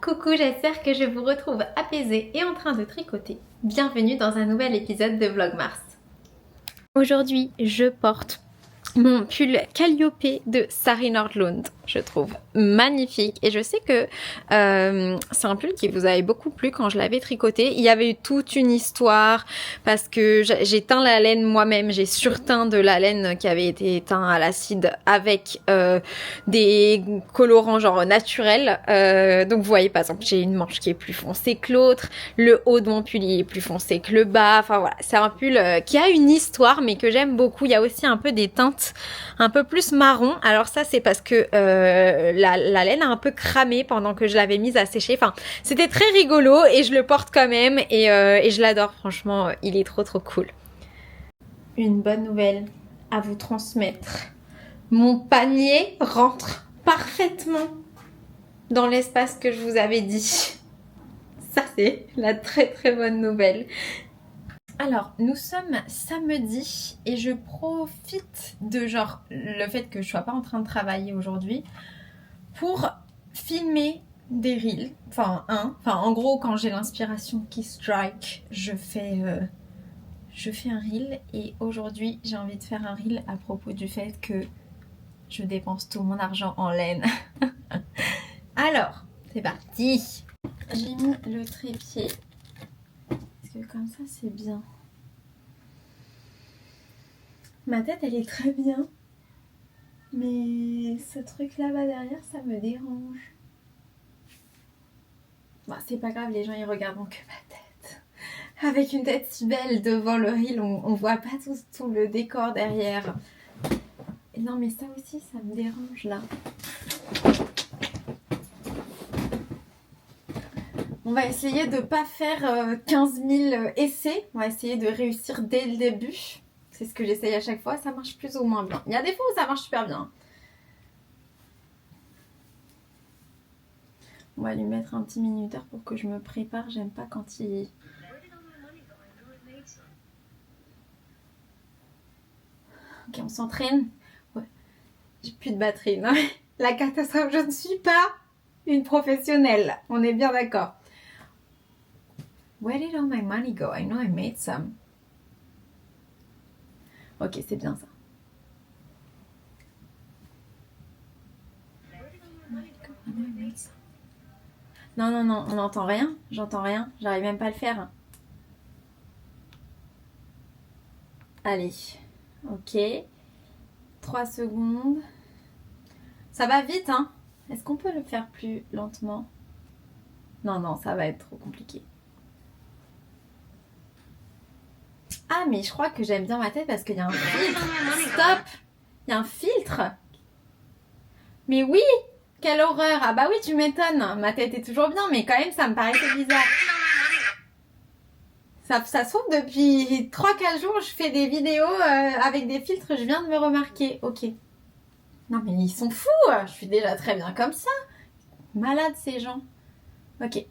Coucou, j'espère que je vous retrouve apaisée et en train de tricoter. Bienvenue dans un nouvel épisode de Vlogmas. Aujourd'hui, je porte mon pull Calliope de Sari Nordlund. Je trouve magnifique et je sais que c'est un pull qui vous avait beaucoup plu quand je l'avais tricoté. Il y avait eu toute une histoire parce que j'ai teint la laine moi-même, j'ai surteint de la laine qui avait été teint à l'acide avec des colorants genre naturels. Donc vous voyez par exemple j'ai une manche qui est plus foncée que l'autre, le haut de mon pull il est plus foncé que le bas. Enfin voilà, c'est un pull qui a une histoire mais que j'aime beaucoup. Il y a aussi un peu des teintes un peu plus marron. Alors ça c'est parce que la laine a un peu cramé pendant que je l'avais mise à sécher. Enfin, c'était très rigolo et je le porte quand même et je l'adore. Franchement, il est trop cool. Une bonne nouvelle à vous transmettre. Mon panier rentre parfaitement dans l'espace que je vous avais dit. Ça, c'est la très bonne nouvelle. Alors, nous sommes samedi et je profite de genre le fait que je sois pas en train de travailler aujourd'hui pour filmer des reels. Enfin, en gros, quand j'ai l'inspiration qui strike, je fais un reel. Et aujourd'hui, j'ai envie de faire un reel à propos du fait que je dépense tout mon argent en laine. Alors, c'est parti. J'ai mis le trépied. Parce que comme ça, c'est bien. Ma tête, elle est très bien. Mais ce truc là-bas derrière, ça me dérange. Bon, c'est pas grave, les gens ils regardent que ma tête. Avec une tête si belle devant le reel, on voit pas tout le décor derrière. Et non mais ça aussi, ça me dérange là. On va essayer de pas faire 15 000 essais. On va essayer de réussir dès le début. C'est ce que j'essaye à chaque fois, ça marche plus ou moins bien. Il y a des fois où ça marche super bien. On va lui mettre un petit minuteur pour que je me prépare. J'aime pas quand il... Ok, on s'entraîne. Ouais. J'ai plus de batterie. Non, la catastrophe, je ne suis pas une professionnelle. On est bien d'accord. Where did all my money go? I know I made some. Ok, c'est bien ça. Non, on n'entend rien. J'entends rien. J'arrive même pas à le faire. Allez. Ok. 3 secondes. Ça va vite, hein? Est-ce qu'on peut le faire plus lentement? Non, ça va être trop compliqué. Ah, mais je crois que j'aime bien ma tête parce qu'il y a un filtre. Stop! Il y a un filtre. Mais oui! Quelle horreur! Ah bah oui, tu m'étonnes. Ma tête est toujours bien, mais quand même, ça me paraissait bizarre. Ça se trouve, depuis 3-4 jours, je fais des vidéos avec des filtres. Je viens de me remarquer. Ok. Non, mais ils sont fous! Je suis déjà très bien comme ça. Malades, ces gens. Ok.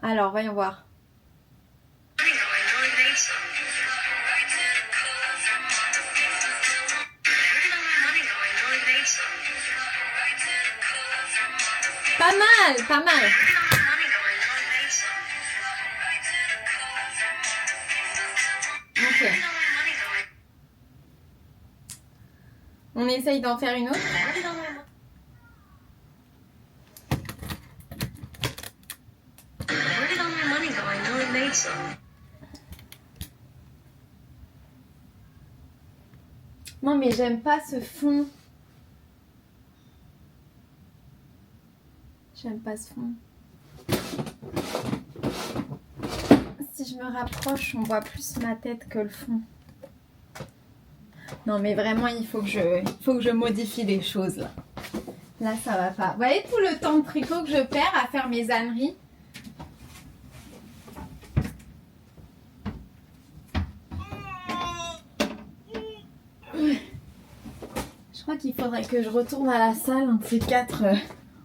Alors, voyons voir. Pas mal. Ok. On essaye d'en faire une autre. Non mais j'aime pas ce fond. J'aime pas ce fond. Si je me rapproche, on voit plus ma tête que le fond. Non mais vraiment, il faut que je modifie les choses là. Là, ça va pas. Vous voyez tout le temps de tricot que je perds à faire mes âneries? Je crois qu'il faudrait que je retourne à la salle, un de ces 4,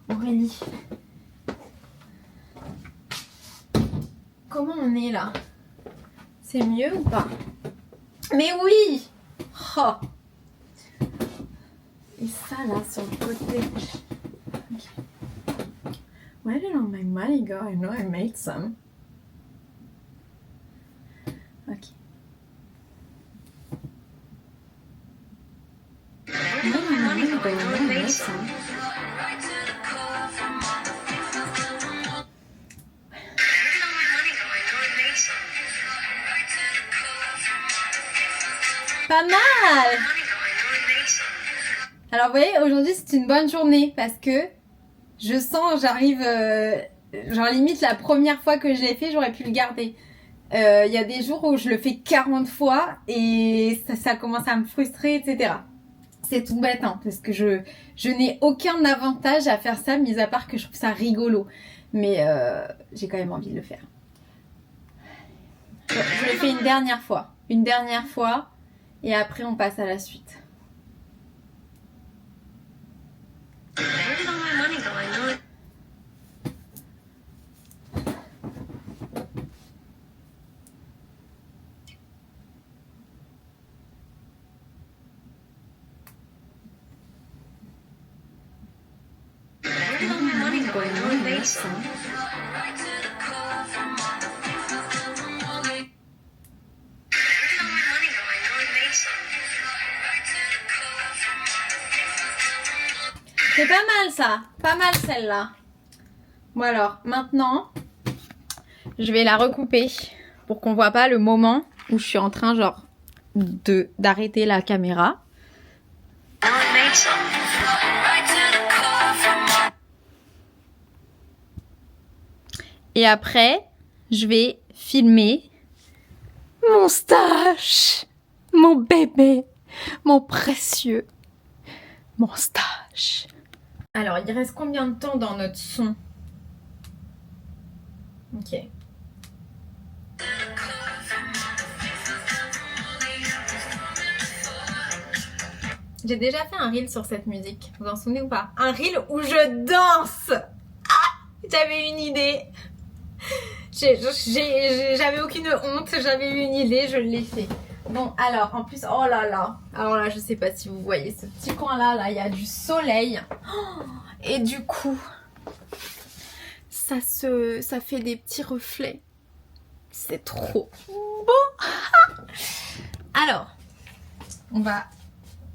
Aurélie. Comment on est là? C'est mieux ou pas? Mais oui. Oh. Et ça là sur le côté. Okay. Where did all my money go? I know I made some. Ok. Where did all my money go? I know I made some. Pas mal! Alors vous voyez, aujourd'hui c'est une bonne journée parce que je sens, j'arrive, genre limite la première fois que je l'ai fait, j'aurais pu le garder. Il y a des jours où je le fais 40 fois et ça commence à me frustrer, etc. C'est tout bête, hein, parce que je n'ai aucun avantage à faire ça, mis à part que je trouve ça rigolo. Mais j'ai quand même envie de le faire. Je le fais une dernière fois. Une dernière fois. Et après, on passe à la suite. C'est pas mal ça, pas mal celle-là. Bon alors, maintenant, je vais la recouper pour qu'on voit pas le moment où je suis en train genre d'arrêter la caméra. Et après, je vais filmer mon stage, mon bébé, mon précieux, mon stage. Alors, il reste combien de temps dans notre son? Ok. J'ai déjà fait un reel sur cette musique, vous en souvenez ou pas? Un reel où je danse. Ah, j'avais une idée. J'avais aucune honte, j'avais eu une idée, je l'ai fait. Bon, alors, en plus, oh là là. Alors là, je sais pas si vous voyez ce petit coin-là, là, il y a du soleil. Oh, et du coup, ça fait des petits reflets. C'est trop beau. Alors, on va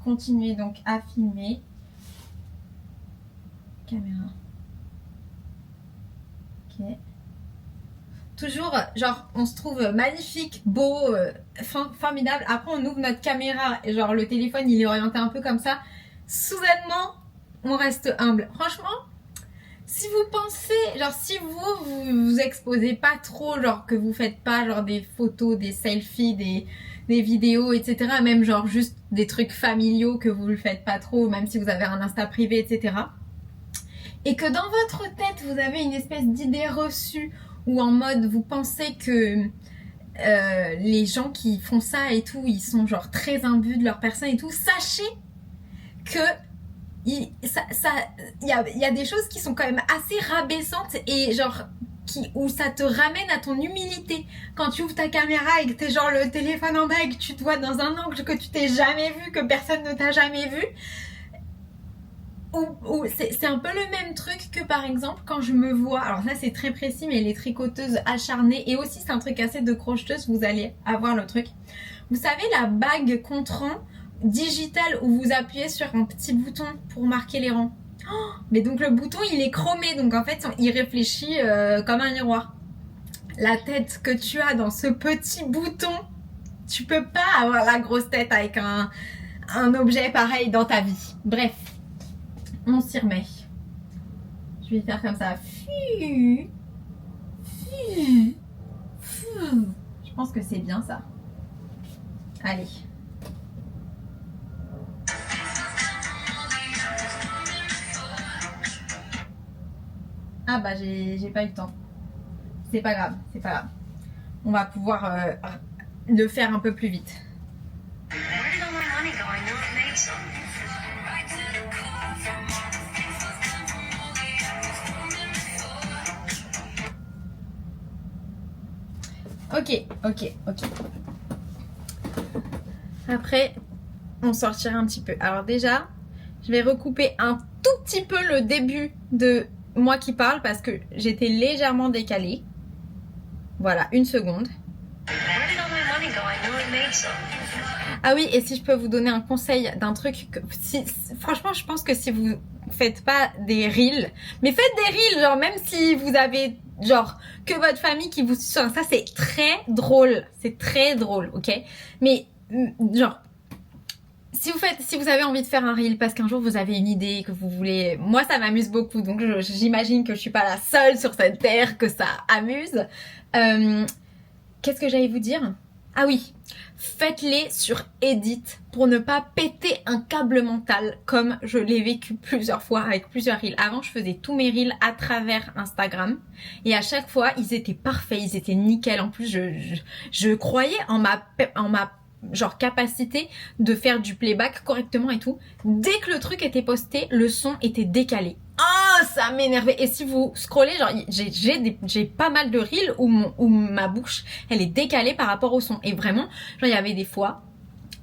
continuer donc à filmer. Caméra. Ok. Toujours, genre, on se trouve magnifique, beau, formidable. Après, on ouvre notre caméra et genre, le téléphone, il est orienté un peu comme ça. Soudainement, on reste humble. Franchement, si vous pensez, genre, si vous exposez pas trop, genre, que vous faites pas, genre, des photos, des selfies, des vidéos, etc. Même, genre, juste des trucs familiaux que vous le faites pas trop, même si vous avez un Insta privé, etc. Et que dans votre tête, vous avez une espèce d'idée reçue ou en mode vous pensez que les gens qui font ça et tout, ils sont genre très imbus de leur personne et tout, sachez que il y a des choses qui sont quand même assez rabaissantes et genre où ça te ramène à ton humilité. Quand tu ouvres ta caméra et que t'es genre le téléphone en bas et que tu te vois dans un angle que tu t'es jamais vu, que personne ne t'a jamais vu. C'est un peu le même truc que par exemple quand je me vois, alors ça c'est très précis mais les tricoteuses acharnées et aussi c'est un truc assez de crocheteuse, vous allez avoir le truc. Vous savez la bague contrant digitale où vous appuyez sur un petit bouton pour marquer les rangs. Oh, mais donc le bouton il est chromé donc en fait il réfléchit comme un miroir. La tête que tu as dans ce petit bouton, tu peux pas avoir la grosse tête avec un objet pareil dans ta vie. Bref. On s'y remet. Je vais faire comme ça. Je pense que c'est bien ça. Allez. Ah bah j'ai pas eu le temps. C'est pas grave, c'est pas grave. On va pouvoir le faire un peu plus vite. Ok. Après, on sortira un petit peu. Alors déjà, je vais recouper un tout petit peu le début de moi qui parle parce que j'étais légèrement décalée. Voilà, une seconde. Ah oui, et si je peux vous donner un conseil d'un truc, franchement, je pense que si vous faites pas des reels, mais faites des reels, genre même si vous avez genre que votre famille qui vous suit, ça c'est très drôle, ok? Mais genre si vous avez envie de faire un reel parce qu'un jour vous avez une idée que vous voulez, moi ça m'amuse beaucoup, donc j'imagine que je suis pas la seule sur cette terre que ça amuse. Qu'est-ce que j'allais vous dire? Ah oui, faites-les sur Edit pour ne pas péter un câble mental comme je l'ai vécu plusieurs fois avec plusieurs reels. Avant, je faisais tous mes reels à travers Instagram et à chaque fois, ils étaient parfaits, ils étaient nickel. En plus, je croyais en ma genre capacité de faire du playback correctement et tout. Dès que le truc était posté, le son était décalé. Oh, ça m'énervait. Et si vous scrollez, genre j'ai pas mal de reels où ma bouche, elle est décalée par rapport au son. Et vraiment, genre il y avait des fois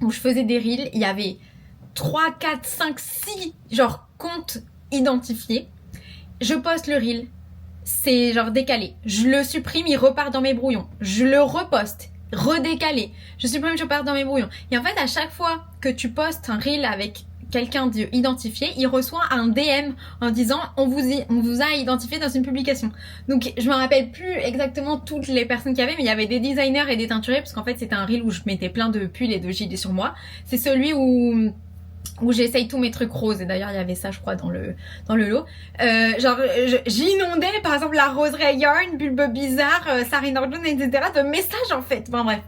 où je faisais des reels, il y avait 3, 4, 5, 6 genre comptes identifiés. Je poste le reel, c'est genre décalé. Je le supprime, il repart dans mes brouillons. Je le reposte, redécalé. Je supprime, je repars dans mes brouillons. Et en fait, à chaque fois que tu postes un reel avec quelqu'un d'identifié, il reçoit un DM en disant on vous a identifié dans une publication. Donc je me rappelle plus exactement toutes les personnes qu'il y avait, mais il y avait des designers et des teinturiers parce qu'en fait c'était un reel où je mettais plein de pulls et de gilets sur moi. C'est celui où j'essaye tous mes trucs roses, et d'ailleurs il y avait ça je crois dans le lot. J'inondais par exemple la roseraie Yarn, Bulbe Bizarre, Sarine Ordon, etc. de messages en fait. Enfin bref,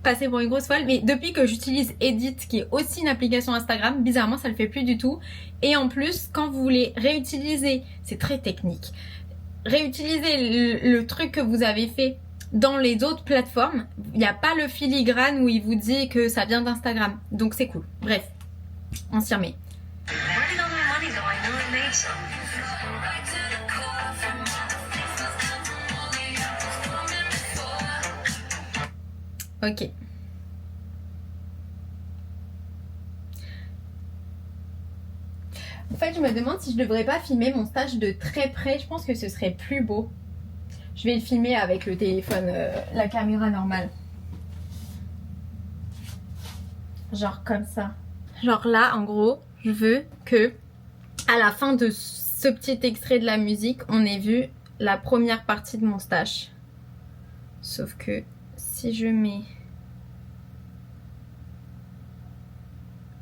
passer pour une grosse folle, mais depuis que j'utilise Edit qui est aussi une application Instagram, bizarrement ça le fait plus du tout. Et en plus quand vous voulez réutiliser, c'est très technique, réutiliser le truc que vous avez fait dans les autres plateformes, il n'y a pas le filigrane où il vous dit que ça vient d'Instagram, donc c'est cool. Bref, on s'y remet. Ok. En fait, je me demande si je devrais pas filmer mon stage de très près. Je pense que ce serait plus beau. Je vais le filmer avec le téléphone, la caméra normale. Genre comme ça. Genre là, en gros, je veux que à la fin de ce petit extrait de la musique, on ait vu la première partie de mon stage. Sauf que si je mets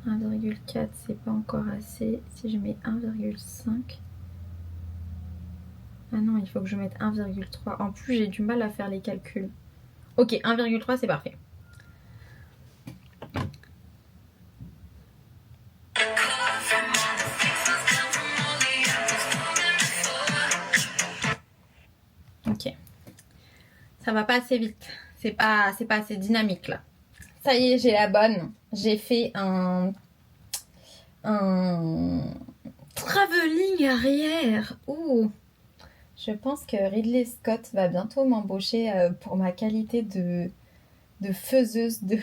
1,4, c'est pas encore assez. Si je mets 1,5... Ah non, il faut que je mette 1,3. En plus, j'ai du mal à faire les calculs. Ok, 1,3, c'est parfait. Ok. Ça va pas assez vite. C'est pas assez dynamique là. Ça y est, j'ai la bonne. J'ai fait un travelling arrière. Ouh. Je pense que Ridley Scott va bientôt m'embaucher pour ma qualité de faiseuse de...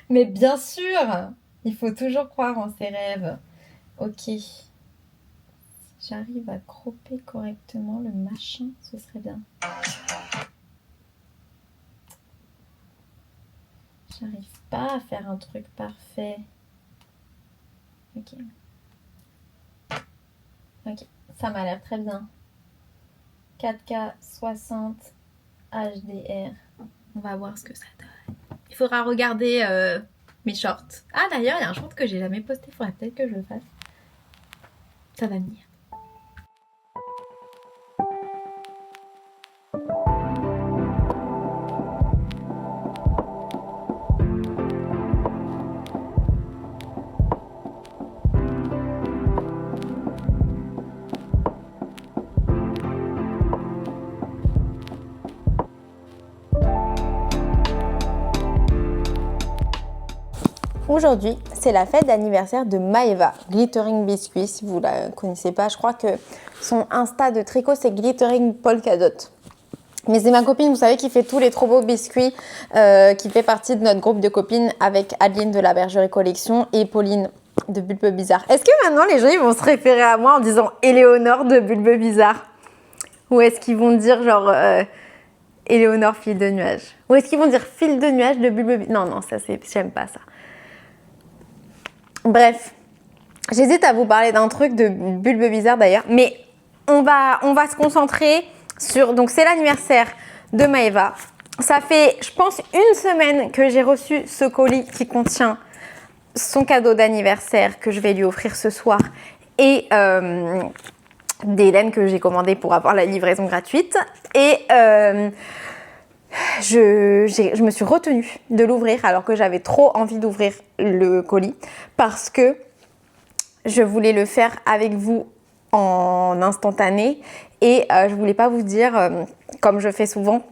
Mais bien sûr, il faut toujours croire en ses rêves. Ok. Si j'arrive à cropper correctement le machin, ce serait bien. J'arrive pas à faire un truc parfait. Ok. Ok, ça m'a l'air très bien. 4K 60 HDR. On va voir ce que ça donne. Il faudra regarder mes shorts. Ah d'ailleurs, il y a un short que j'ai jamais posté. Il faudrait peut-être que je le fasse. Ça va venir. Aujourd'hui, c'est la fête d'anniversaire de Maeva, Glittering Biscuit. Si vous la connaissez pas, je crois que son Insta de tricot, c'est Glittering Polka Dot. Mais c'est ma copine, vous savez, qui fait tous les trop beaux biscuits, qui fait partie de notre groupe de copines avec Adeline de la Bergerie Collection et Pauline de Bulbe Bizarre. Est-ce que maintenant les gens ils vont se référer à moi en disant Éléonore de Bulbe Bizarre? Ou est-ce qu'ils vont dire genre Éléonore fil de nuage? Ou est-ce qu'ils vont dire fil de nuage de Bulbe Bizarre? Non, ça c'est, j'aime pas ça. Bref, j'hésite à vous parler d'un truc de Bulbe Bizarre d'ailleurs, mais on va se concentrer sur, donc c'est l'anniversaire de Maëva. Ça fait, je pense, une semaine que j'ai reçu ce colis qui contient son cadeau d'anniversaire que je vais lui offrir ce soir et des laines que j'ai commandées pour avoir la livraison gratuite. Et je me suis retenue de l'ouvrir alors que j'avais trop envie d'ouvrir le colis parce que je voulais le faire avec vous en instantané et je voulais pas vous dire, comme je fais souvent,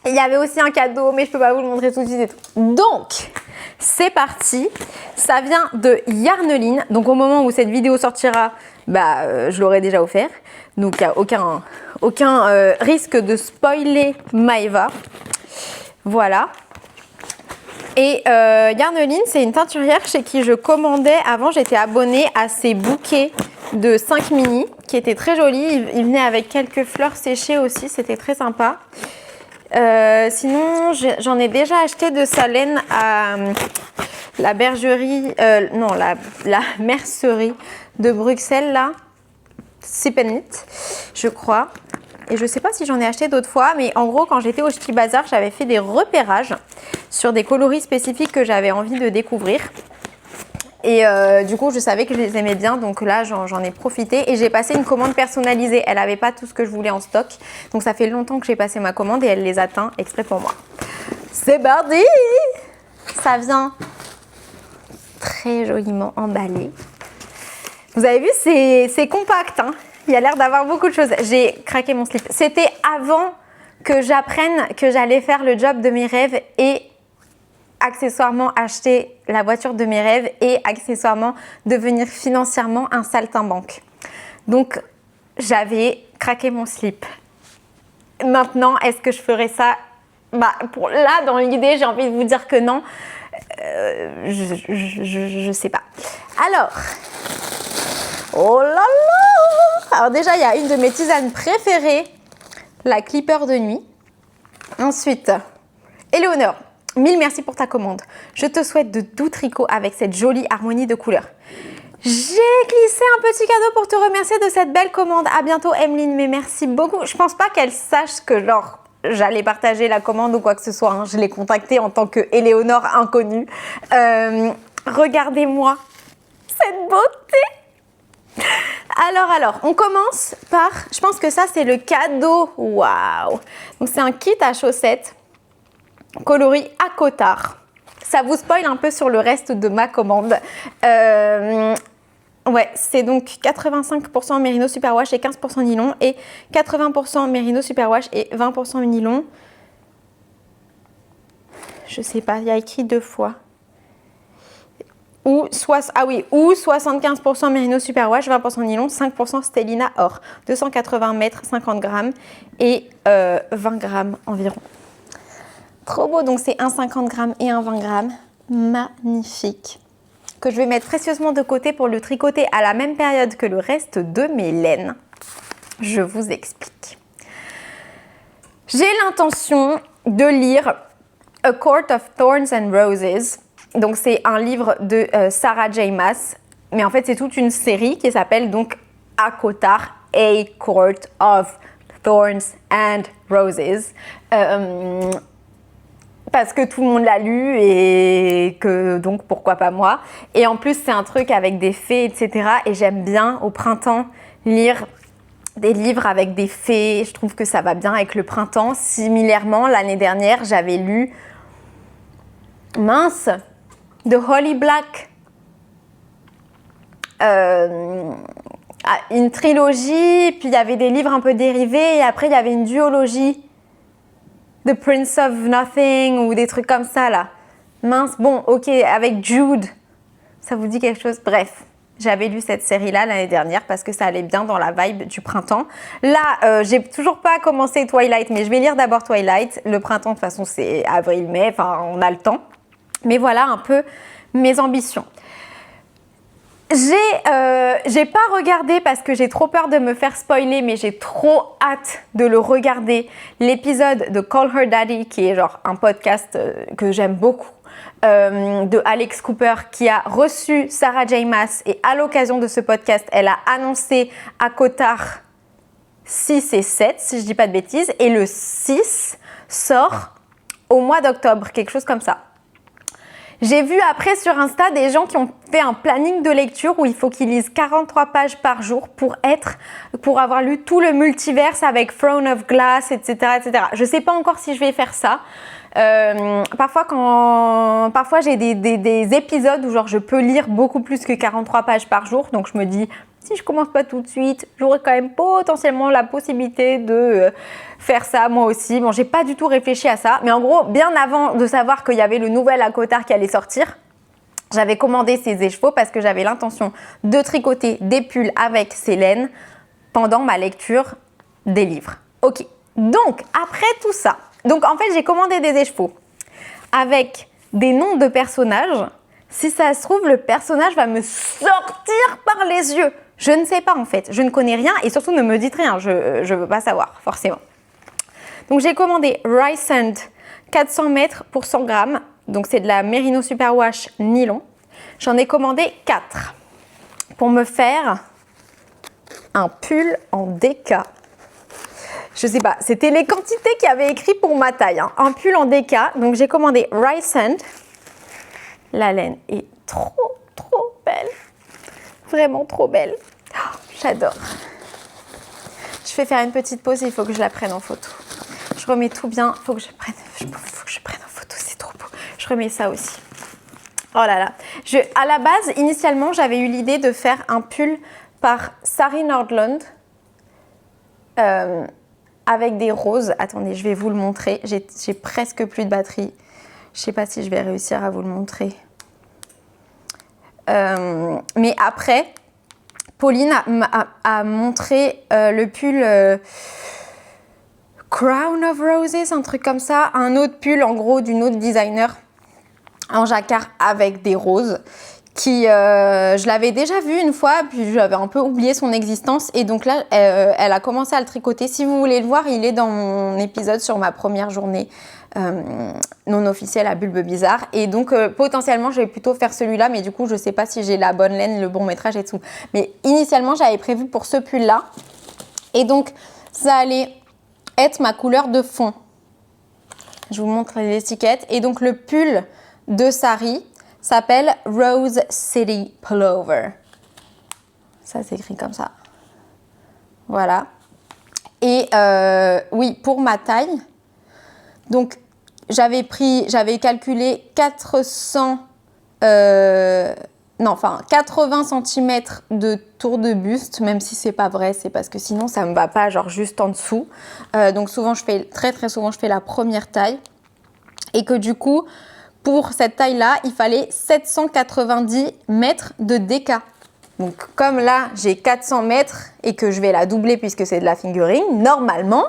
il y avait aussi un cadeau mais je peux pas vous le montrer tout de suite et tout. Donc c'est parti, ça vient de Yarneline, donc au moment où cette vidéo sortira, je l'aurai déjà offert, donc il n'y a aucun risque de spoiler Maëva, voilà. Et Yarneline, c'est une teinturière chez qui je commandais avant, j'étais abonnée à ses bouquets de 5 mini qui étaient très jolis, il venait avec quelques fleurs séchées aussi, c'était très sympa. Sinon, j'en ai déjà acheté de sa laine à la bergerie, non, la mercerie de Bruxelles, là, Sipenit, je crois. Et je sais pas si j'en ai acheté d'autres fois, mais en gros, quand j'étais au Ch'ti Bazar, j'avais fait des repérages sur des coloris spécifiques que j'avais envie de découvrir. Et du coup, je savais que je les aimais bien, donc là, j'en ai profité. Et j'ai passé une commande personnalisée. Elle n'avait pas tout ce que je voulais en stock. Donc ça fait longtemps que j'ai passé ma commande et elle les a teints exprès pour moi. C'est parti! Ça vient très joliment emballé. Vous avez vu, c'est compact, hein. Il y a l'air d'avoir beaucoup de choses. J'ai craqué mon slip. C'était avant que j'apprenne que j'allais faire le job de mes rêves et accessoirement acheter la voiture de mes rêves et accessoirement devenir financièrement un saltimbanque. Donc j'avais craqué mon slip. Maintenant, est-ce que je ferais ça? Là, dans l'idée, j'ai envie de vous dire que non. Je sais pas. Alors, oh là là! Alors déjà, il y a une de mes tisanes préférées, la clipper de nuit. Ensuite, Éléonore, 1000 merci pour ta commande. Je te souhaite de doux tricots avec cette jolie harmonie de couleurs. J'ai glissé un petit cadeau pour te remercier de cette belle commande. À bientôt, Emeline, mais merci beaucoup. Je pense pas qu'elle sache que j'allais partager la commande ou quoi que ce soit, hein. Je l'ai contactée en tant que Éléonore inconnue. Regardez-moi cette beauté. Alors, on commence par, je pense que ça c'est le cadeau. Waouh! Donc c'est un kit à chaussettes coloris à cotard. Ça vous spoil un peu sur le reste de ma commande. Ouais, c'est donc 85% Mérino Superwash et 15% nylon et 80% Mérino Superwash et 20% nylon. Je sais pas, il y a écrit 2 fois. Ou 75% Mérino Superwash, 20% nylon, 5% Stellina Or. 280 mètres, 50 grammes et 20 grammes environ. Trop beau, donc c'est un 50 grammes et un 20 grammes. Magnifique. Que je vais mettre précieusement de côté pour le tricoter à la même période que le reste de mes laines. Je vous explique. J'ai l'intention de lire A Court of Thorns and Roses. Donc c'est un livre de Sarah J. Maas, mais en fait c'est toute une série qui s'appelle donc A Cotard, A Court of Thorns and Roses. Parce que tout le monde l'a lu et que donc pourquoi pas moi. Et en plus c'est un truc avec des fées, etc. Et j'aime bien au printemps lire des livres avec des fées. Je trouve que ça va bien avec le printemps. Similairement, l'année dernière, j'avais lu The Holy Black. Une trilogie, puis il y avait des livres un peu dérivés et après il y avait une duologie. The Prince of Nothing ou des trucs comme ça là. Bon, ok, avec Jude. Ça vous dit quelque chose? Bref, J'avais lu cette série-là l'année dernière parce que ça allait bien dans la vibe du printemps. Là, j'ai toujours pas commencé Twilight, mais je vais lire d'abord Twilight. Le printemps, de toute façon, c'est avril-mai, enfin, on a le temps. Mais voilà un peu mes ambitions. J'ai pas regardé parce que j'ai trop peur de me faire spoiler, mais j'ai trop hâte de le regarder. L'épisode de Call Her Daddy, qui est genre un podcast que j'aime beaucoup, de Alex Cooper, qui a reçu Sarah J. Maas, et à l'occasion de ce podcast, elle a annoncé à Cotard 6 et 7, si je dis pas de bêtises, et le 6 sort au mois d'octobre, quelque chose comme ça. J'ai vu après sur Insta des gens qui ont fait un planning de lecture où il faut qu'ils lisent 43 pages par jour pour avoir lu tout le multiverse avec Throne of Glass, etc., etc. Je sais pas encore si je vais faire ça. Parfois j'ai des épisodes où genre je peux lire beaucoup plus que 43 pages par jour, donc je me dis si je commence pas tout de suite, j'aurai quand même potentiellement la possibilité de faire ça moi aussi. Bon, j'ai pas du tout réfléchi à ça, mais en gros, bien avant de savoir qu'il y avait le nouvel à Cotard qui allait sortir, j'avais commandé ces écheveaux parce que j'avais l'intention de tricoter des pulls avec ces laines pendant ma lecture des livres. Ok, donc après tout ça, donc en fait j'ai commandé des écheveaux avec des noms de personnages. Si ça se trouve, le personnage va me sortir par les yeux. Je ne sais pas en fait, je ne connais rien et surtout ne me dites rien, je ne veux pas savoir forcément. Donc j'ai commandé Rysand 400 mètres pour 100 grammes, donc c'est de la Merino Superwash nylon. J'en ai commandé 4 pour me faire un pull en DK. Je sais pas, c'était les quantités qu'il y avait écrit pour ma taille, hein. Un pull en DK, donc j'ai commandé Rysand. La laine est trop belle. Vraiment trop belle. Oh, j'adore. Je vais faire une petite pause, il faut que je la prenne en photo. Je remets tout bien, faut que je prenne en photo, c'est trop beau. Je remets ça aussi. Oh là là. À la base, initialement, j'avais eu l'idée de faire un pull par Sari Nordlund avec des roses. Attendez, je vais vous le montrer. J'ai presque plus de batterie. Je sais pas si je vais réussir à vous le montrer. Mais après, Pauline a montré le pull Crown of Roses, un truc comme ça. Un autre pull, en gros, d'une autre designer en jacquard avec des roses. Je l'avais déjà vu une fois, puis j'avais un peu oublié son existence. Et donc là, elle a commencé à le tricoter. Si vous voulez le voir, il est dans mon épisode sur ma première journée non officielle à Bulbe Bizarre. Et donc, potentiellement, je vais plutôt faire celui-là. Mais du coup, je ne sais pas si j'ai la bonne laine, le bon métrage et tout. Mais initialement, j'avais prévu pour ce pull-là. Et donc, ça allait être ma couleur de fond. Je vous montre les étiquettes. Et donc, le pull de Sari s'appelle Rose City Pullover. Ça s'écrit comme ça. Voilà. Et oui, pour ma taille, donc j'avais calculé 80 cm de tour de buste, même si c'est pas vrai, c'est parce que sinon ça me va pas, genre juste en dessous. Donc souvent très souvent je fais la première taille. Et que du coup, pour cette taille-là, il fallait 790 mètres de DK. Donc, comme là, j'ai 400 mètres et que je vais la doubler puisque c'est de la fingering, normalement,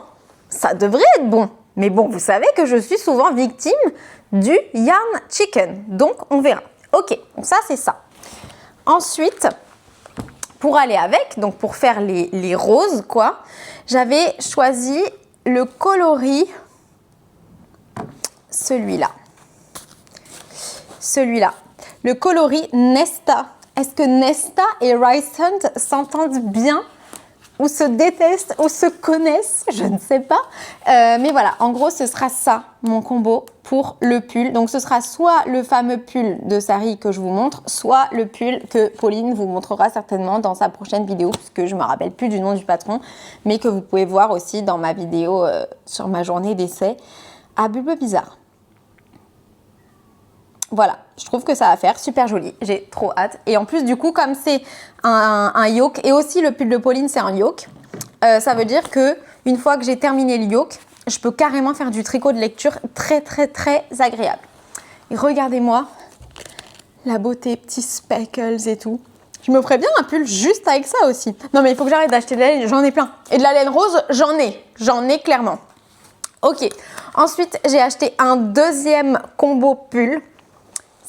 ça devrait être bon. Mais bon, vous savez que je suis souvent victime du yarn chicken. Donc, on verra. Ok, donc ça, c'est ça. Ensuite, pour aller avec, donc pour faire les roses, quoi, j'avais choisi le coloris, celui-là. Le coloris Nesta. Est-ce que Nesta et Rysand s'entendent bien ou se détestent ou se connaissent? Je ne sais pas. Mais voilà, en gros, ce sera ça, mon combo pour le pull. Donc, ce sera soit le fameux pull de Sari que je vous montre, soit le pull que Pauline vous montrera certainement dans sa prochaine vidéo, puisque je ne me rappelle plus du nom du patron, mais que vous pouvez voir aussi dans ma vidéo sur ma journée d'essai à Bulbe Bizarre. Voilà, je trouve que ça va faire super joli, j'ai trop hâte. Et en plus, du coup, comme c'est un yoke, et aussi le pull de Pauline, c'est un yoke, ça veut dire que une fois que j'ai terminé le yoke, je peux carrément faire du tricot de lecture très, très, très agréable. Et regardez-moi la beauté, petits speckles et tout. Je me ferais bien un pull juste avec ça aussi. Non mais il faut que j'arrête d'acheter de la laine, j'en ai plein. Et de la laine rose, j'en ai clairement. Ok, ensuite j'ai acheté un deuxième combo pull.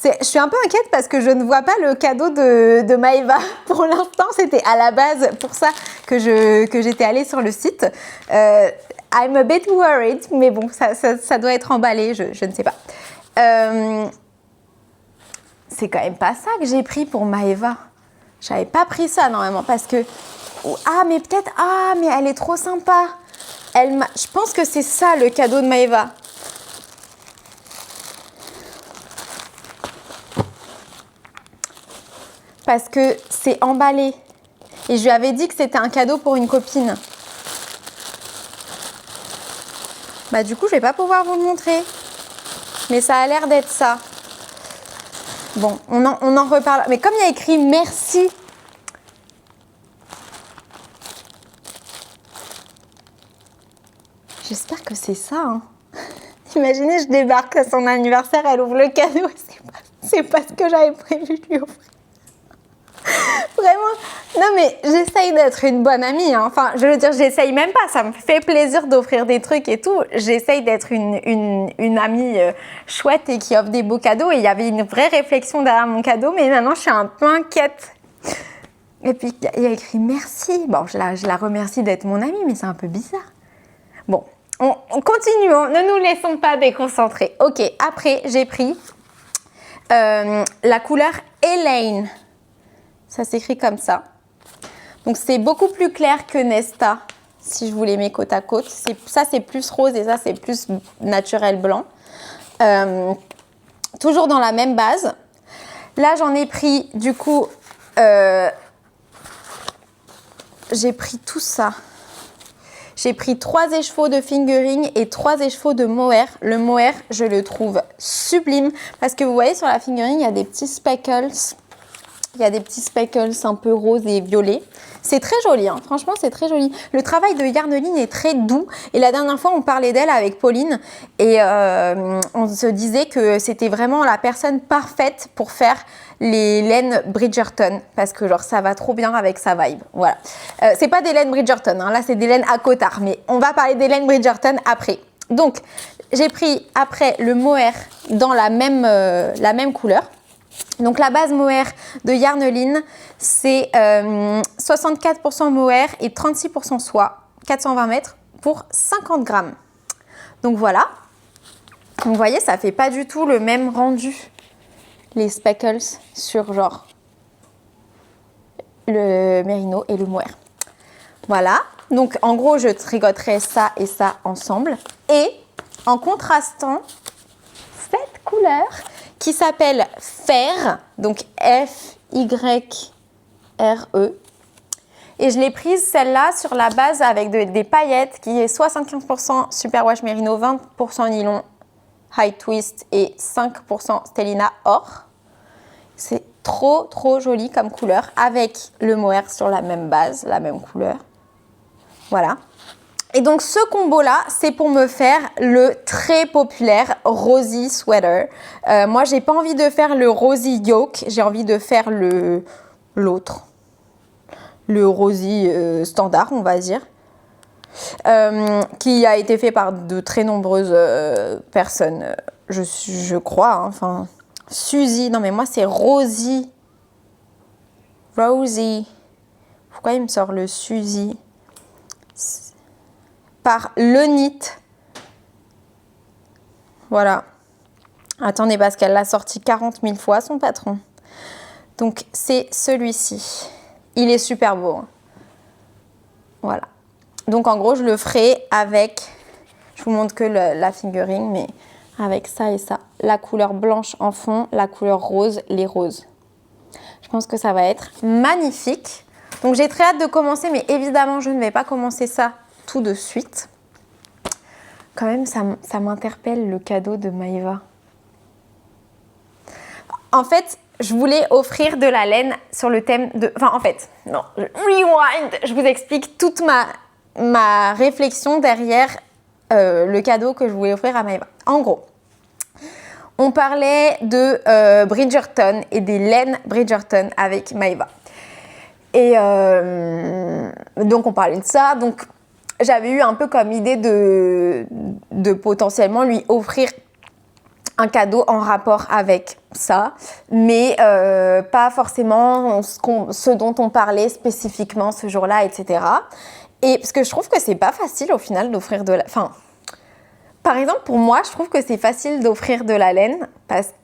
Je suis un peu inquiète parce que je ne vois pas le cadeau de Maeva. Pour l'instant, c'était à la base pour ça que j'étais allée sur le site. I'm a bit worried, mais bon, ça doit être emballé, je ne sais pas. C'est quand même pas ça que j'ai pris pour Maeva. J'avais pas pris ça normalement parce que... Ah, mais peut-être... Ah, mais elle est trop sympa. Je pense que c'est ça le cadeau de Maeva. Parce que c'est emballé. Et je lui avais dit que c'était un cadeau pour une copine. Bah du coup, je vais pas pouvoir vous le montrer. Mais ça a l'air d'être ça. Bon, on en reparle. Mais comme il y a écrit merci. J'espère que c'est ça. Hein. Imaginez, je débarque à son anniversaire, elle ouvre le cadeau. C'est pas ce que j'avais prévu de lui offrir. Vraiment, non mais j'essaye d'être une bonne amie, hein. Enfin je veux dire j'essaye même pas, ça me fait plaisir d'offrir des trucs et tout, j'essaye d'être une amie chouette et qui offre des beaux cadeaux et il y avait une vraie réflexion derrière mon cadeau mais maintenant je suis un peu inquiète. Et puis il y a écrit merci, bon je la remercie d'être mon amie mais c'est un peu bizarre. Bon, on continue, ne nous laissons pas déconcentrer. Ok, après j'ai pris la couleur Elaine. Ça s'écrit comme ça. Donc, c'est beaucoup plus clair que Nesta, si je vous les mets côte à côte. Ça, c'est plus rose et ça, c'est plus naturel blanc. Toujours dans la même base. Là, j'en ai pris, du coup, j'ai pris tout ça. J'ai pris 3 écheveaux de fingering et 3 écheveaux de mohair. Le mohair, je le trouve sublime parce que vous voyez, sur la fingering, il y a des petits speckles. Il y a des petits speckles un peu roses et violets. C'est très joli, hein. Franchement, c'est très joli. Le travail de Yarneline est très doux. Et la dernière fois, on parlait d'elle avec Pauline. Et on se disait que c'était vraiment la personne parfaite pour faire les laines Bridgerton. Parce que genre, ça va trop bien avec sa vibe. Voilà. C'est pas des laines Bridgerton, hein. Là, c'est des laines à cotard. Mais on va parler des laines Bridgerton après. Donc, j'ai pris après le mohair dans la même couleur. Donc la base mohair de Yarneline, c'est 64% mohair et 36% soie, 420 mètres pour 50 grammes. Donc voilà. Donc vous voyez, ça fait pas du tout le même rendu, les speckles sur genre le mérino et le mohair. Voilà. Donc en gros, je tricoterai ça et ça ensemble. Et en contrastant cette couleur qui s'appelle Fer, donc F-Y-R-E. Et je l'ai prise celle-là sur la base avec des paillettes qui est 75% superwash mérino, 20% nylon high twist et 5% stellina or. C'est trop trop joli comme couleur avec le mohair sur la même base, la même couleur. Voilà. Et donc ce combo là, c'est pour me faire le très populaire Rosy Sweater. Moi, j'ai pas envie de faire le Rosy Yoke, j'ai envie de faire l'autre. Le Rosy standard, on va dire. Qui a été fait par de très nombreuses personnes, je crois. Hein, enfin, Suzy, non mais moi c'est Rosy. Pourquoi il me sort le Suzy? Par Lenit. Voilà. Attendez, parce qu'elle l'a sorti 40 000 fois, son patron. Donc, c'est celui-ci. Il est super beau. Hein. Voilà. Donc, en gros, je le ferai avec... Je vous montre que la fingering, mais avec ça et ça. La couleur blanche en fond, la couleur rose, les roses. Je pense que ça va être magnifique. Donc, j'ai très hâte de commencer, mais évidemment, je ne vais pas commencer ça tout de suite. Quand même, ça m'interpelle le cadeau de Maeva. En fait, je voulais offrir de la laine sur le thème de... Enfin, en fait, non, rewind, je vous explique toute ma réflexion derrière le cadeau que je voulais offrir à Maeva. En gros, on parlait de Bridgerton et des laines Bridgerton avec Maeva. Et donc on parlait de ça. Donc j'avais eu un peu comme idée de potentiellement lui offrir un cadeau en rapport avec ça, mais pas forcément ce dont on parlait spécifiquement ce jour-là, etc. Et parce que je trouve que c'est pas facile au final d'offrir de la... Enfin, par exemple, pour moi, je trouve que c'est facile d'offrir de la laine,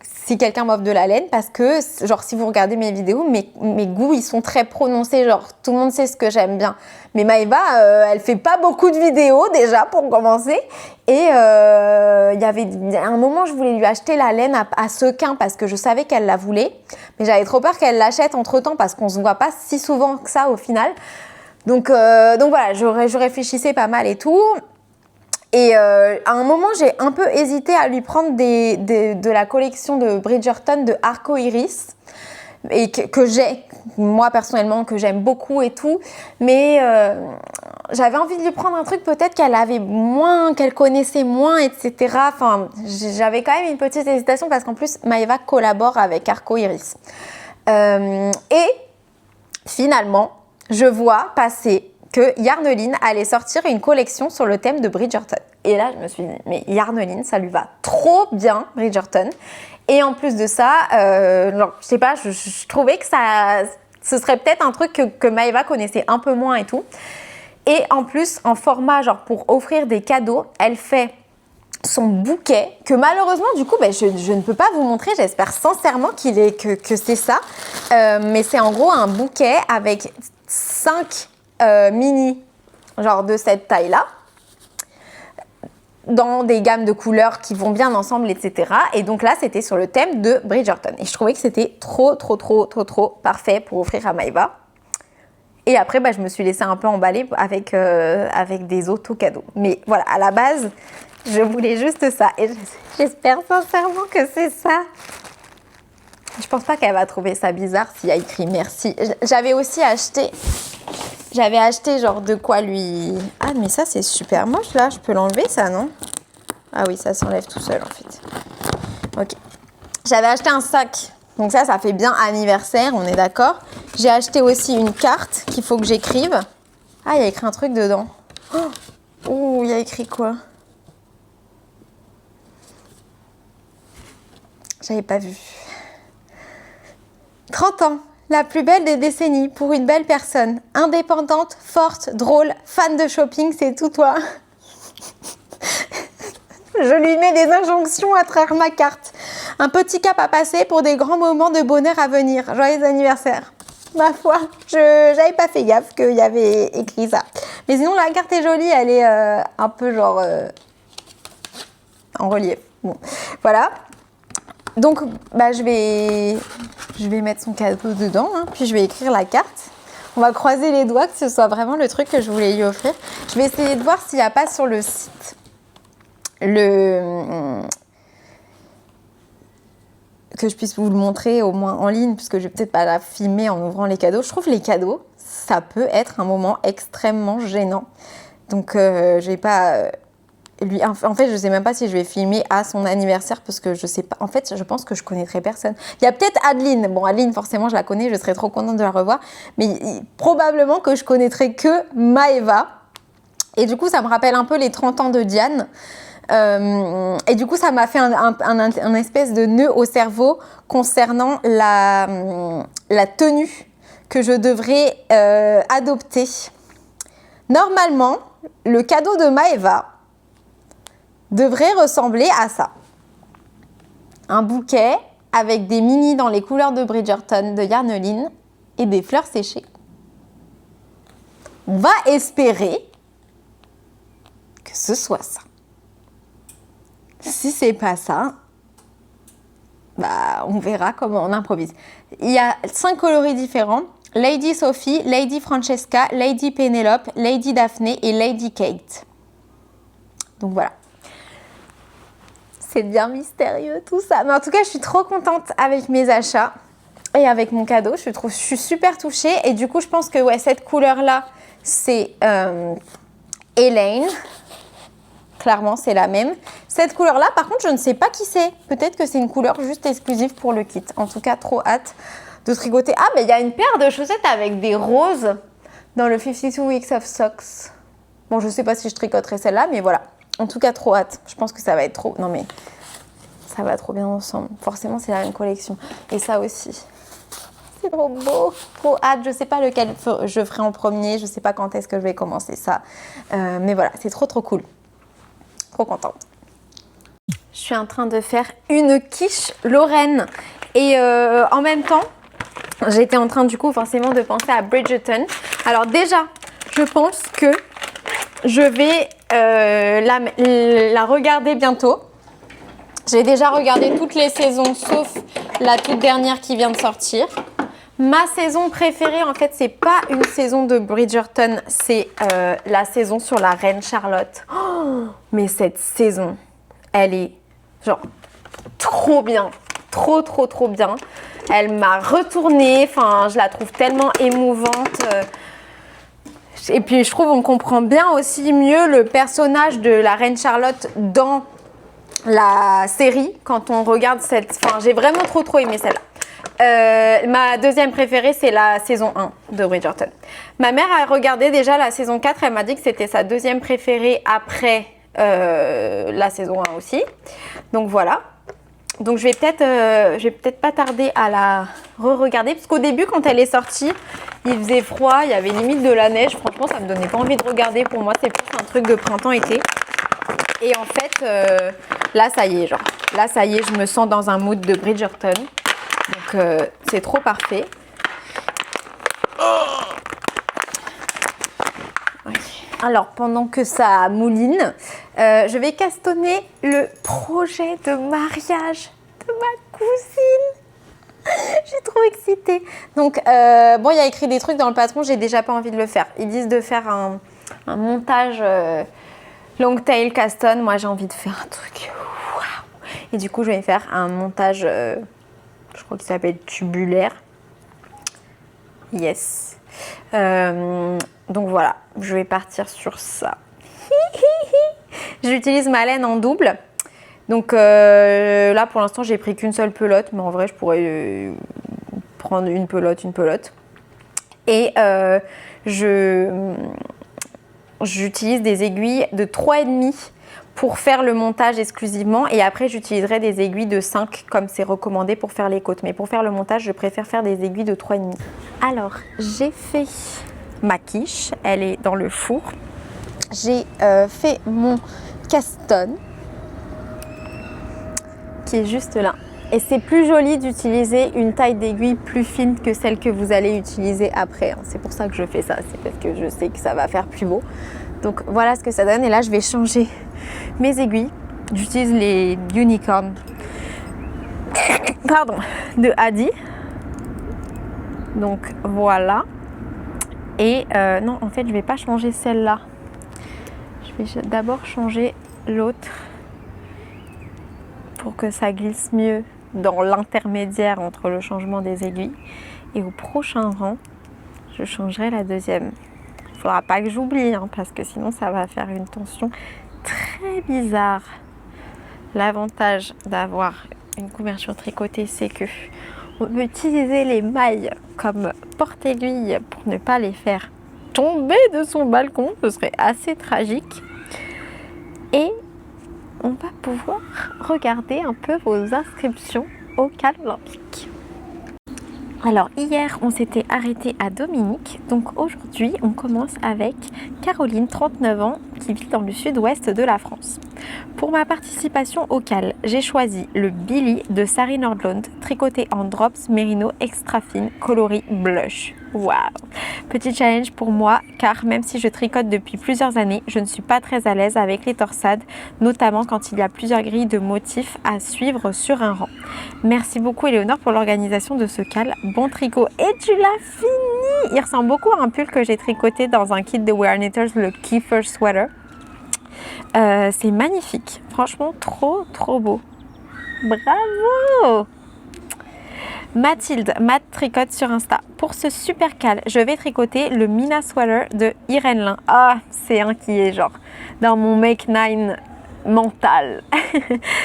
si quelqu'un m'offre de la laine, parce que, genre, si vous regardez mes vidéos, mes goûts, ils sont très prononcés, genre, tout le monde sait ce que j'aime bien. Mais Maëva, elle fait pas beaucoup de vidéos, déjà, pour commencer. Et il y avait un moment, je voulais lui acheter la laine à sequin, parce que je savais qu'elle la voulait. Mais j'avais trop peur qu'elle l'achète entre-temps, parce qu'on se voit pas si souvent que ça, au final. Donc voilà, je réfléchissais pas mal et tout. Et à un moment, j'ai un peu hésité à lui prendre de la collection de Bridgerton de Arco Iris, et que j'ai, moi personnellement, que j'aime beaucoup et tout. Mais j'avais envie de lui prendre un truc peut-être qu'elle avait moins, qu'elle connaissait moins, etc. Enfin, j'avais quand même une petite hésitation parce qu'en plus, Maëva collabore avec Arco Iris. Et finalement, je vois passer que Yarneline allait sortir une collection sur le thème de Bridgerton. Et là, je me suis dit, mais Yarneline, ça lui va trop bien, Bridgerton. Et en plus de ça, je sais pas, je trouvais que ce serait peut-être un truc que Maëva connaissait un peu moins et tout. Et en plus, en format, genre pour offrir des cadeaux, elle fait son bouquet, que malheureusement, du coup, je ne peux pas vous montrer. J'espère sincèrement que c'est ça. Mais c'est en gros un bouquet avec 5 mini, genre de cette taille-là, dans des gammes de couleurs qui vont bien ensemble, etc. Et donc là, c'était sur le thème de Bridgerton. Et je trouvais que c'était trop parfait pour offrir à Maëva. Et après, je me suis laissée un peu emballer avec des auto-cadeaux. Mais voilà, à la base, je voulais juste ça. Et j'espère sincèrement que c'est ça. Je pense pas qu'elle va trouver ça bizarre s'il y a écrit merci. J'avais acheté genre de quoi lui... Ah, mais ça, c'est super moche, là. Je peux l'enlever, ça, non? Ah oui, ça s'enlève tout seul, en fait. Ok. J'avais acheté un sac. Donc ça fait bien anniversaire, on est d'accord. J'ai acheté aussi une carte qu'il faut que j'écrive. Ah, il y a écrit un truc dedans. Oh, il y a écrit quoi? J'avais pas vu. 30 ans. La plus belle des décennies pour une belle personne. Indépendante, forte, drôle, fan de shopping, c'est tout toi. Je lui mets des injonctions à travers ma carte. Un petit cap à passer pour des grands moments de bonheur à venir. Joyeux anniversaire. Ma foi, j'avais pas fait gaffe qu'il y avait écrit ça. Mais sinon, la carte est jolie, elle est un peu genre en relief. Bon, voilà. Donc, je vais mettre son cadeau dedans, hein, puis je vais écrire la carte. On va croiser les doigts que ce soit vraiment le truc que je voulais lui offrir. Je vais essayer de voir s'il n'y a pas sur le site que je puisse vous le montrer au moins en ligne, puisque je vais peut-être pas la filmer en ouvrant les cadeaux. Je trouve les cadeaux, ça peut être un moment extrêmement gênant. Donc, je vais pas... En fait, je sais même pas si je vais filmer à son anniversaire parce que je sais pas. En fait, je pense que je connaîtrai personne. Il y a peut-être Adeline. Bon, Adeline, forcément, je la connais. Je serais trop contente de la revoir. Mais probablement que je connaîtrai que Maëva. Et du coup, ça me rappelle un peu les 30 ans de Diane. Et du coup, ça m'a fait un espèce de nœud au cerveau concernant la tenue que je devrais adopter. Normalement, le cadeau de Maëva devrait ressembler à ça. Un bouquet avec des mini dans les couleurs de Bridgerton de Yarneline et des fleurs séchées. On va espérer que ce soit ça. Si c'est pas ça, on verra comment on improvise. Il y a 5 coloris différents. Lady Sophie, Lady Francesca, Lady Penelope, Lady Daphné et Lady Kate. Donc voilà. C'est bien mystérieux tout ça. Mais en tout cas, je suis trop contente avec mes achats et avec mon cadeau. Je suis super touchée. Et du coup, je pense que cette couleur-là, c'est Elaine. Clairement, c'est la même. Cette couleur-là, par contre, je ne sais pas qui c'est. Peut-être que c'est une couleur juste exclusive pour le kit. En tout cas, trop hâte de tricoter. Ah, mais il y a une paire de chaussettes avec des roses dans le 52 Weeks of Socks. Bon, je sais pas si je tricoterai celle-là, mais voilà. En tout cas, trop hâte. Je pense que ça va être trop... Non, mais ça va trop bien ensemble. Forcément, c'est la même collection. Et ça aussi. C'est trop beau. Trop hâte. Je sais pas lequel je ferai en premier. Je sais pas quand est-ce que je vais commencer ça. Mais voilà, c'est trop cool. Trop contente. Je suis en train de faire une quiche Lorraine. Et en même temps, j'étais en train du coup forcément de penser à Bridgerton. Alors déjà, je pense que je vais la regarder bientôt. J'ai déjà regardé toutes les saisons sauf la toute dernière qui vient de sortir. Ma saison préférée, en fait, c'est pas une saison de Bridgerton, c'est la saison sur la reine Charlotte. Oh, mais cette saison, elle est genre trop bien, trop bien. Elle m'a retournée, enfin, je la trouve tellement émouvante. Et puis, je trouve on comprend bien aussi mieux le personnage de la reine Charlotte dans la série quand on regarde cette... Enfin, j'ai vraiment trop aimé celle-là. Ma deuxième préférée, c'est la saison 1 de Bridgerton. Ma mère a regardé déjà la saison 4, elle m'a dit que c'était sa deuxième préférée après la saison 1 aussi. Donc voilà. Donc je vais peut-être pas tarder à la re-regarder parce qu'au début quand elle est sortie, il faisait froid, il y avait limite de la neige. Franchement, ça me donnait pas envie de regarder. Pour moi, c'est plus un truc de printemps-été. Et en fait, là ça y est, je me sens dans un mood de Bridgerton. Donc c'est trop parfait. Okay. Alors pendant que ça mouline, je vais castonner le projet de mariage de ma cousine. Je suis trop excitée. Donc bon, il y a écrit des trucs dans le patron, j'ai déjà pas envie de le faire. Ils disent de faire un montage long tail caston. Moi j'ai envie de faire un truc. Waouh. Et du coup je vais faire un montage, je crois qu'il s'appelle tubulaire. Yes. Donc voilà, je vais partir sur ça. J'utilise ma laine en double. Donc là pour l'instant j'ai pris qu'une seule pelote, mais en vrai je pourrais prendre une pelote. Et j'utilise des aiguilles de 3,5 pour faire le montage exclusivement, et après j'utiliserai des aiguilles de 5 comme c'est recommandé pour faire les côtes. Mais pour faire le montage, je préfère faire des aiguilles de 3,5. Alors j'ai fait ma quiche, elle est dans le four. J'ai fait mon caston qui est juste là. Et c'est plus joli d'utiliser une taille d'aiguille plus fine que celle que vous allez utiliser après. C'est pour ça que je fais ça, c'est parce que je sais que ça va faire plus beau. Donc voilà ce que ça donne. Et là, je vais changer mes aiguilles. J'utilise les Unicorn de Adi. Donc voilà. Et non, en fait, je ne vais pas changer celle-là. Je vais d'abord changer l'autre pour que ça glisse mieux dans l'intermédiaire entre le changement des aiguilles. Et au prochain rang, je changerai la deuxième. Il ne faudra pas que j'oublie, hein, parce que sinon ça va faire une tension très bizarre. L'avantage d'avoir une couverture tricotée, c'est que on peut utiliser les mailles comme porte-aiguille pour ne pas les faire tomber de son balcon. Ce serait assez tragique. Et on va pouvoir regarder un peu vos inscriptions au CAL olympique. Alors hier on s'était arrêté à Dominique, donc aujourd'hui on commence avec Caroline, 39 ans, qui vit dans le sud-ouest de la France. Pour ma participation au CAL, j'ai choisi le Billy de Sari Nordlund, tricoté en drops mérino extra fine, coloris blush. Waouh! Petit challenge pour moi, car même si je tricote depuis plusieurs années, je ne suis pas très à l'aise avec les torsades, notamment quand il y a plusieurs grilles de motifs à suivre sur un rang. Merci beaucoup Éléonore pour l'organisation de ce CAL. Bon tricot. Et tu l'as fini! Il ressemble beaucoup à un pull que j'ai tricoté dans un kit de Wear Knitters, le Kiefer Sweater. C'est magnifique. Franchement, trop beau. Bravo! Mathilde, Matt tricote sur Insta. Pour ce super CAL, je vais tricoter le Mina Sweater de Irène Lin. Ah, c'est un qui est genre dans mon Make 9 mental.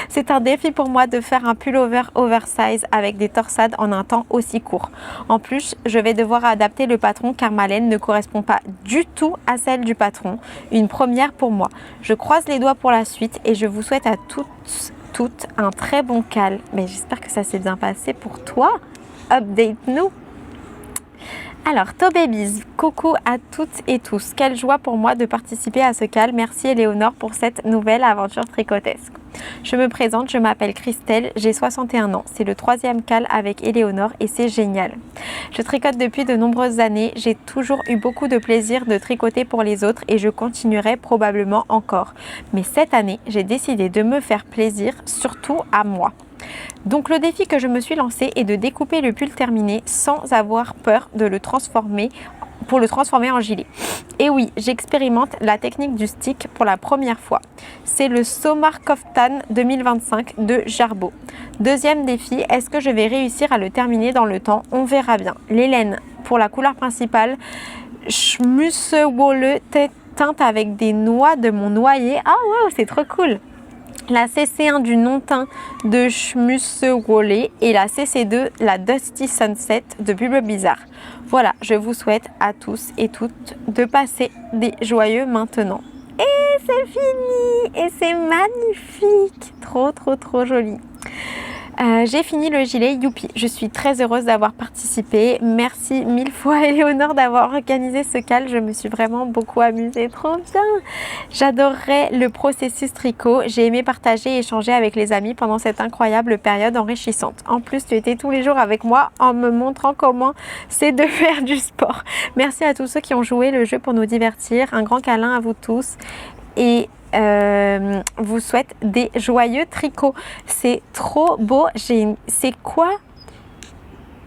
C'est un défi pour moi de faire un pullover oversize avec des torsades en un temps aussi court. En plus, je vais devoir adapter le patron car ma laine ne correspond pas du tout à celle du patron. Une première pour moi. Je croise les doigts pour la suite et je vous souhaite à toutes un très bon cal. Mais j'espère que ça s'est bien passé pour toi. Update-nous. Alors, Tobabies, coucou à toutes et tous. Quelle joie pour moi de participer à ce cal. Merci Éléonore pour cette nouvelle aventure tricotesque. Je me présente, je m'appelle Christelle, j'ai 61 ans. C'est le 3e cal avec Éléonore et c'est génial. Je tricote depuis de nombreuses années. J'ai toujours eu beaucoup de plaisir de tricoter pour les autres et je continuerai probablement encore. Mais cette année, j'ai décidé de me faire plaisir, surtout à moi. Donc le défi que je me suis lancé est de découper le pull terminé sans avoir peur de le transformer en gilet. Et oui, j'expérimente la technique du stick pour la première fois. C'est le Somar Koftan 2025 de Jarbo. Deuxième défi, est-ce que je vais réussir à le terminer dans le temps? On verra bien. Les laines pour la couleur principale, Schmussewolle teinte avec des noix de mon noyer. Ah wow, c'est trop cool! La CC1 du non-teint de Schmussewolle et la CC2, la Dusty Sunset de Bulbe Bizarre. Voilà, je vous souhaite à tous et toutes de passer des joyeux maintenant. Et c'est fini! Et c'est magnifique! Trop joli! J'ai fini le gilet, youpi, je suis très heureuse d'avoir participé. Merci 1000 fois Éléonore d'avoir organisé ce cal, je me suis vraiment beaucoup amusée, trop bien. J'adorerais le processus tricot, j'ai aimé partager et échanger avec les amis pendant cette incroyable période enrichissante. En plus, tu étais tous les jours avec moi en me montrant comment c'est de faire du sport. Merci à tous ceux qui ont joué le jeu pour nous divertir, un grand câlin à vous tous et vous souhaite des joyeux tricots. C'est trop beau. C'est quoi?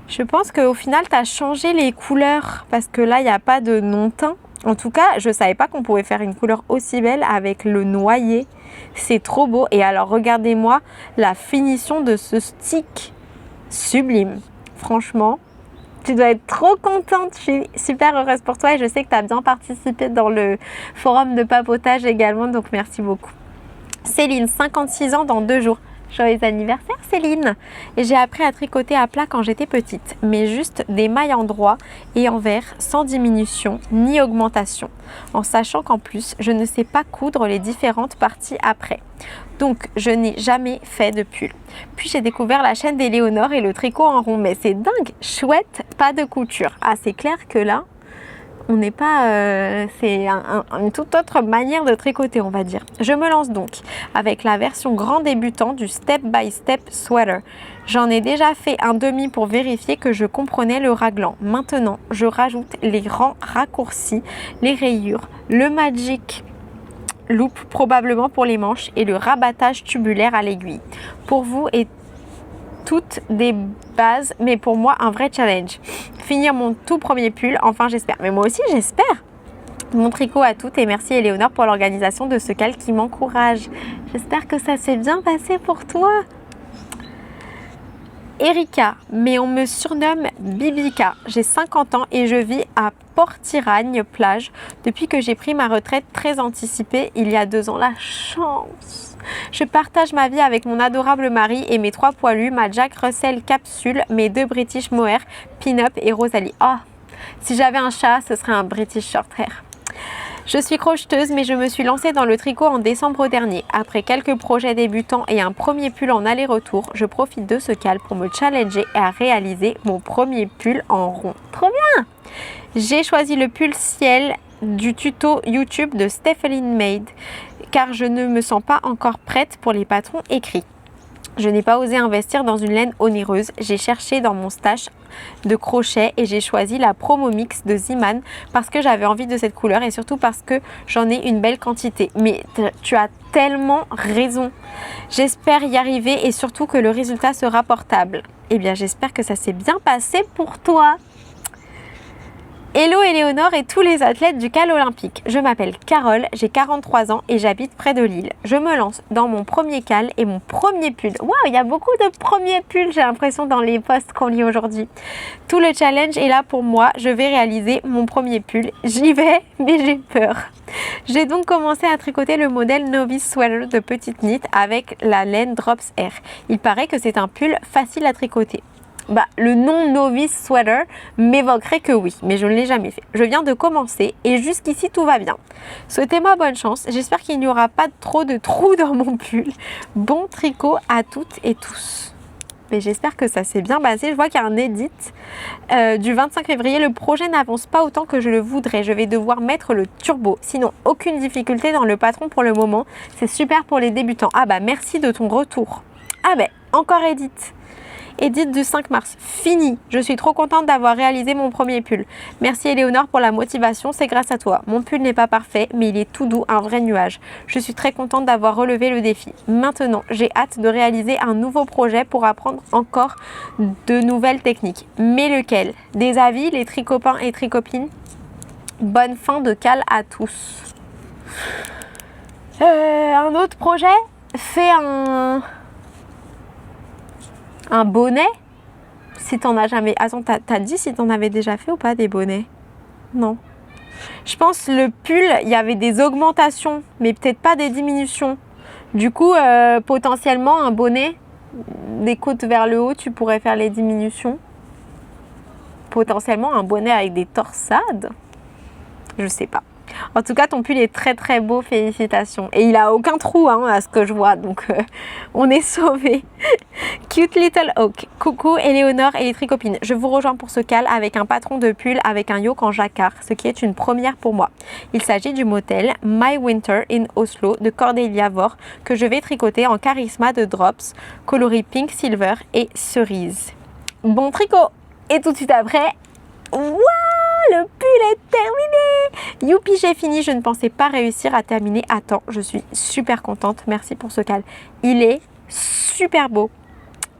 Je pense qu'au final tu as changé les couleurs parce que là il n'y a pas de non-teint. En tout cas je savais pas qu'on pouvait faire une couleur aussi belle avec le noyer. C'est trop beau. Et alors regardez-moi la finition de ce stick, sublime. Franchement tu dois être trop contente, je suis super heureuse pour toi et je sais que tu as bien participé dans le forum de papotage également, donc merci beaucoup. Céline, 56 ans dans 2 jours. Joyeux anniversaire Céline! Et j'ai appris à tricoter à plat quand j'étais petite, mais juste des mailles endroit et envers, sans diminution ni augmentation, en sachant qu'en plus, je ne sais pas coudre les différentes parties après. Donc, je n'ai jamais fait de pull. Puis j'ai découvert la chaîne d'Éléonore et le tricot en rond, mais c'est dingue, chouette, pas de couture. Ah, c'est clair que là, on n'est pas... c'est une toute autre manière de tricoter, on va dire. Je me lance donc avec la version grand débutant du Step by Step Sweater. J'en ai déjà fait un demi pour vérifier que je comprenais le raglan. Maintenant, je rajoute les rangs raccourcis, les rayures, le magic loop probablement pour les manches et le rabattage tubulaire à l'aiguille. Pour vous et toutes des bases, mais pour moi un vrai challenge. Finir mon tout premier pull, enfin j'espère. Mais moi aussi j'espère. Mon tricot à toutes et merci Éléonore pour l'organisation de ce cal qui m'encourage. J'espère que ça s'est bien passé pour toi. Erika, mais on me surnomme Bibica. J'ai 50 ans et je vis à Port-Iragne plage depuis que j'ai pris ma retraite très anticipée il y a 2 ans. La chance! Je partage ma vie avec mon adorable mari et mes 3 poilus, ma Jack Russell Capsule, mes 2 British Mohair, Pin-Up et Rosalie. Oh, si j'avais un chat, ce serait un British Shorthair. Je suis crocheteuse, mais je me suis lancée dans le tricot en décembre dernier. Après quelques projets débutants et un premier pull en aller-retour, je profite de ce cal pour me challenger et à réaliser mon premier pull en rond. Trop bien! J'ai choisi le pull ciel du tuto YouTube de Stepheline Made car je ne me sens pas encore prête pour les patrons écrits. Je n'ai pas osé investir dans une laine onéreuse. J'ai cherché dans mon stash de crochet et j'ai choisi la Promo Mix de Ziman parce que j'avais envie de cette couleur et surtout parce que j'en ai une belle quantité. Mais tu as tellement raison. J'espère y arriver et surtout que le résultat sera portable. Eh bien, j'espère que ça s'est bien passé pour toi. Hello Éléonore et tous les athlètes du CAL olympique. Je m'appelle Carole, j'ai 43 ans et j'habite près de Lille. Je me lance dans mon premier CAL et mon premier pull. Waouh, il y a beaucoup de premiers pulls, j'ai l'impression, dans les posts qu'on lit aujourd'hui. Tout le challenge est là pour moi, je vais réaliser mon premier pull. J'y vais, mais j'ai peur. J'ai donc commencé à tricoter le modèle Novice Sweater de Petite Knit avec la laine Drops Air. Il paraît que c'est un pull facile à tricoter. Le nom Novice Sweater m'évoquerait que oui, mais je ne l'ai jamais fait. Je viens de commencer et jusqu'ici tout va bien. Souhaitez-moi bonne chance, j'espère qu'il n'y aura pas trop de trous dans mon pull. Bon tricot à toutes et tous. Mais j'espère que ça s'est bien passé. Je vois qu'il y a un edit du 25 février. Le projet n'avance pas autant que je le voudrais. Je vais devoir mettre le turbo. Sinon, aucune difficulté dans le patron pour le moment. C'est super pour les débutants. Merci de ton retour. Encore edit. Edit du 5 mars, fini. Je suis trop contente d'avoir réalisé mon premier pull. Merci Éléonore pour la motivation, c'est grâce à toi. Mon pull n'est pas parfait, mais il est tout doux, un vrai nuage. Je suis très contente d'avoir relevé le défi. Maintenant, j'ai hâte de réaliser un nouveau projet pour apprendre encore de nouvelles techniques. Mais lequel? Des avis, les tricopains et tricopines? Bonne fin de CAL à tous. Un autre projet? Fais un bonnet, si t'en as jamais... Attends, t'as dit si t'en avais déjà fait ou pas des bonnets? Non. Je pense le pull, il y avait des augmentations, mais peut-être pas des diminutions. Du coup, potentiellement, un bonnet, des côtes vers le haut, tu pourrais faire les diminutions. Potentiellement, un bonnet avec des torsades. Je sais pas. En tout cas, ton pull est très très beau, félicitations. Et il a aucun trou à ce que je vois, donc on est sauvés. Cute Little Oak. Coucou Éléonore et les tricopines. Je vous rejoins pour ce CAL avec un patron de pull avec un yoke en jacquard, ce qui est une première pour moi. Il s'agit du modèle My Winter in Oslo de Cordelia Vore que je vais tricoter en charisma de Drops, coloris pink, silver et cerise. Bon tricot. Et tout de suite après, waouh, le pull est terminé! Youpi, j'ai fini. Je ne pensais pas réussir à terminer à temps. Je suis super contente. Merci pour ce CAL. Il est super beau.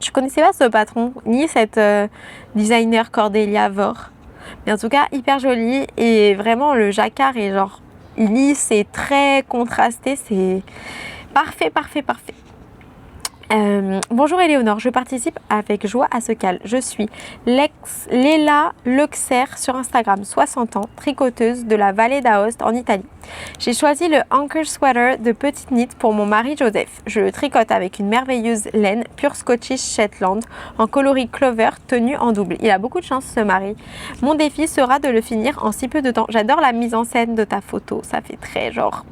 Je connaissais pas ce patron, ni cette designer Cordelia Vore. Mais en tout cas, hyper joli. Et vraiment, le jacquard est genre lisse et très contrasté. C'est parfait, parfait, parfait. Bonjour Éléonore, je participe avec joie à ce CAL. Je suis Léla Luxer sur Instagram, 60 ans, tricoteuse de la vallée d'Aoste en Italie. J'ai choisi le Anchor Sweater de Petite Knit pour mon mari Joseph. Je le tricote avec une merveilleuse laine pure Scottish Shetland en coloris clover tenu en double. Il a beaucoup de chance ce mari. Mon défi sera de le finir en si peu de temps. J'adore la mise en scène de ta photo, ça fait très genre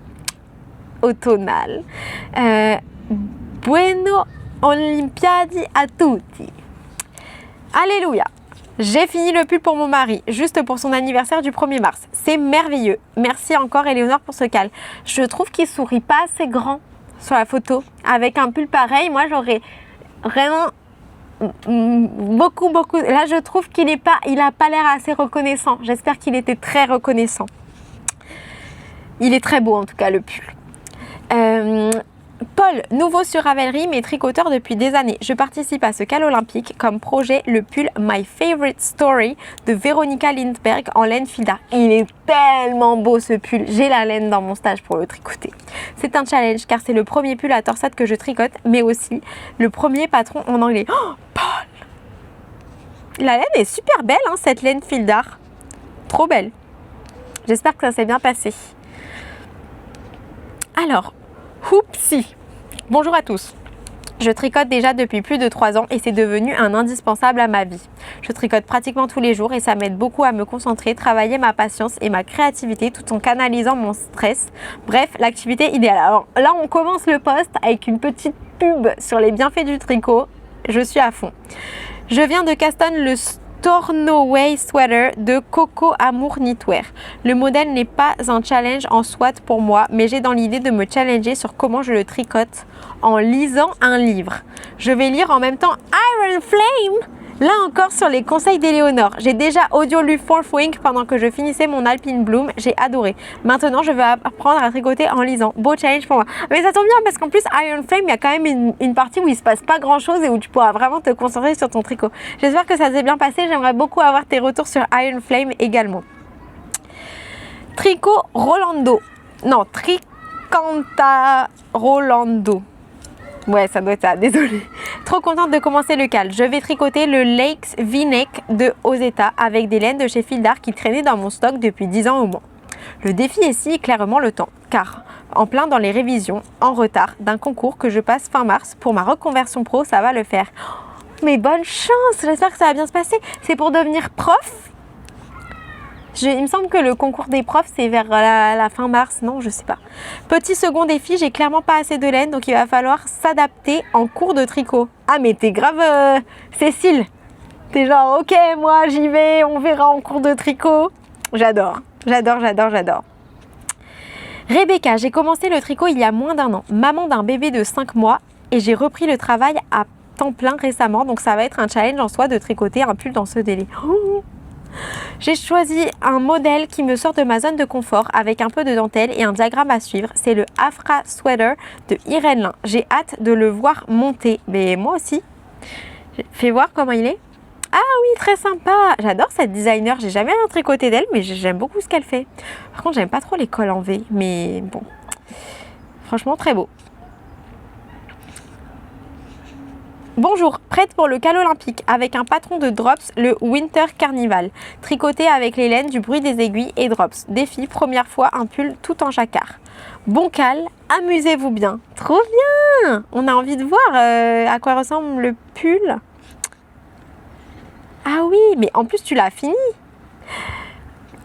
automnal. Bueno Olimpiadi a tutti. Alléluia. J'ai fini le pull pour mon mari, juste pour son anniversaire du 1er mars. C'est merveilleux. Merci encore Éléonore pour ce CAL. Je trouve qu'il sourit pas assez grand sur la photo. Avec un pull pareil, moi j'aurais vraiment beaucoup. Là je trouve qu'il a pas l'air assez reconnaissant. J'espère qu'il était très reconnaissant. Il est très beau en tout cas le pull. Paul, nouveau sur Ravelry, mais tricoteur depuis des années. Je participe à ce CAL olympique comme projet le pull My Favorite Story de Veronica Lindberg en laine Fida. Il est tellement beau ce pull. J'ai la laine dans mon stage pour le tricoter. C'est un challenge car c'est le premier pull à torsade que je tricote, mais aussi le premier patron en anglais. Oh, Paul! La laine est super belle, cette laine Fildar. Trop belle. J'espère que ça s'est bien passé. Alors, Oupsie! Bonjour à tous. Je tricote déjà depuis plus de 3 ans et c'est devenu un indispensable à ma vie. Je tricote pratiquement tous les jours et ça m'aide beaucoup à me concentrer, travailler ma patience et ma créativité tout en canalisant mon stress. Bref, l'activité idéale. Alors là, on commence le post avec une petite pub sur les bienfaits du tricot. Je suis à fond. Je viens de Caston le Stornoway Sweater de Coco Amour Knitwear. Le modèle n'est pas un challenge en soi pour moi, mais j'ai dans l'idée de me challenger sur comment je le tricote en lisant un livre. Je vais lire en même temps Iron Flame, là encore sur les conseils d'Éléonore. J'ai déjà audio lu Fourth Wing pendant que je finissais mon Alpine Bloom, j'ai adoré. Maintenant, je vais apprendre à tricoter en lisant. Beau challenge pour moi. Mais ça tombe bien parce qu'en plus, Iron Flame, il y a quand même une partie où il se passe pas grand chose et où tu pourras vraiment te concentrer sur ton tricot. J'espère que ça s'est bien passé. J'aimerais beaucoup avoir tes retours sur Iron Flame également. Tricot Rolando. Non, Tricanta Rolando. Ouais, ça doit être ça, désolée. Trop contente de commencer le cal. Je vais tricoter le Lakes V-Neck de Ozeta avec des laines de chez Fildar qui traînaient dans mon stock depuis 10 ans au moins. Le défi ici est clairement le temps, car en plein dans les révisions, en retard d'un concours que je passe fin mars pour ma reconversion pro, ça va le faire. Mais bonne chance, j'espère que ça va bien se passer. C'est pour devenir prof. Il me semble que le concours des profs, c'est vers la fin mars. Non, je sais pas. Petit second défi, j'ai clairement pas assez de laine, donc il va falloir s'adapter en cours de tricot. Ah, mais t'es grave, Cécile. T'es genre, ok, moi j'y vais, on verra en cours de tricot. J'adore, j'adore, j'adore, j'adore. Rebecca, j'ai commencé le tricot il y a moins d'1 an. Maman d'un bébé de 5 mois et j'ai repris le travail à temps plein récemment, donc ça va être un challenge en soi de tricoter un pull dans ce délai. Oh, j'ai choisi un modèle qui me sort de ma zone de confort avec un peu de dentelle et un diagramme à suivre. C'est le Afra Sweater de Irène Lin. J'ai hâte de le voir monter, mais moi aussi. Fais voir comment il est. Ah oui, très sympa. J'adore cette designer. J'ai jamais rien tricoté d'elle, mais j'aime beaucoup ce qu'elle fait. Par contre, j'aime pas trop les cols en V, mais bon. Franchement, très beau. Bonjour, prête pour le cal olympique avec un patron de Drops, le Winter Carnival. Tricoté avec les laines, du bruit des aiguilles et Drops. Défi, première fois un pull tout en jacquard. Bon cal, amusez-vous bien. Trop bien. On a envie de voir à quoi ressemble le pull. Ah oui, mais en plus tu l'as fini.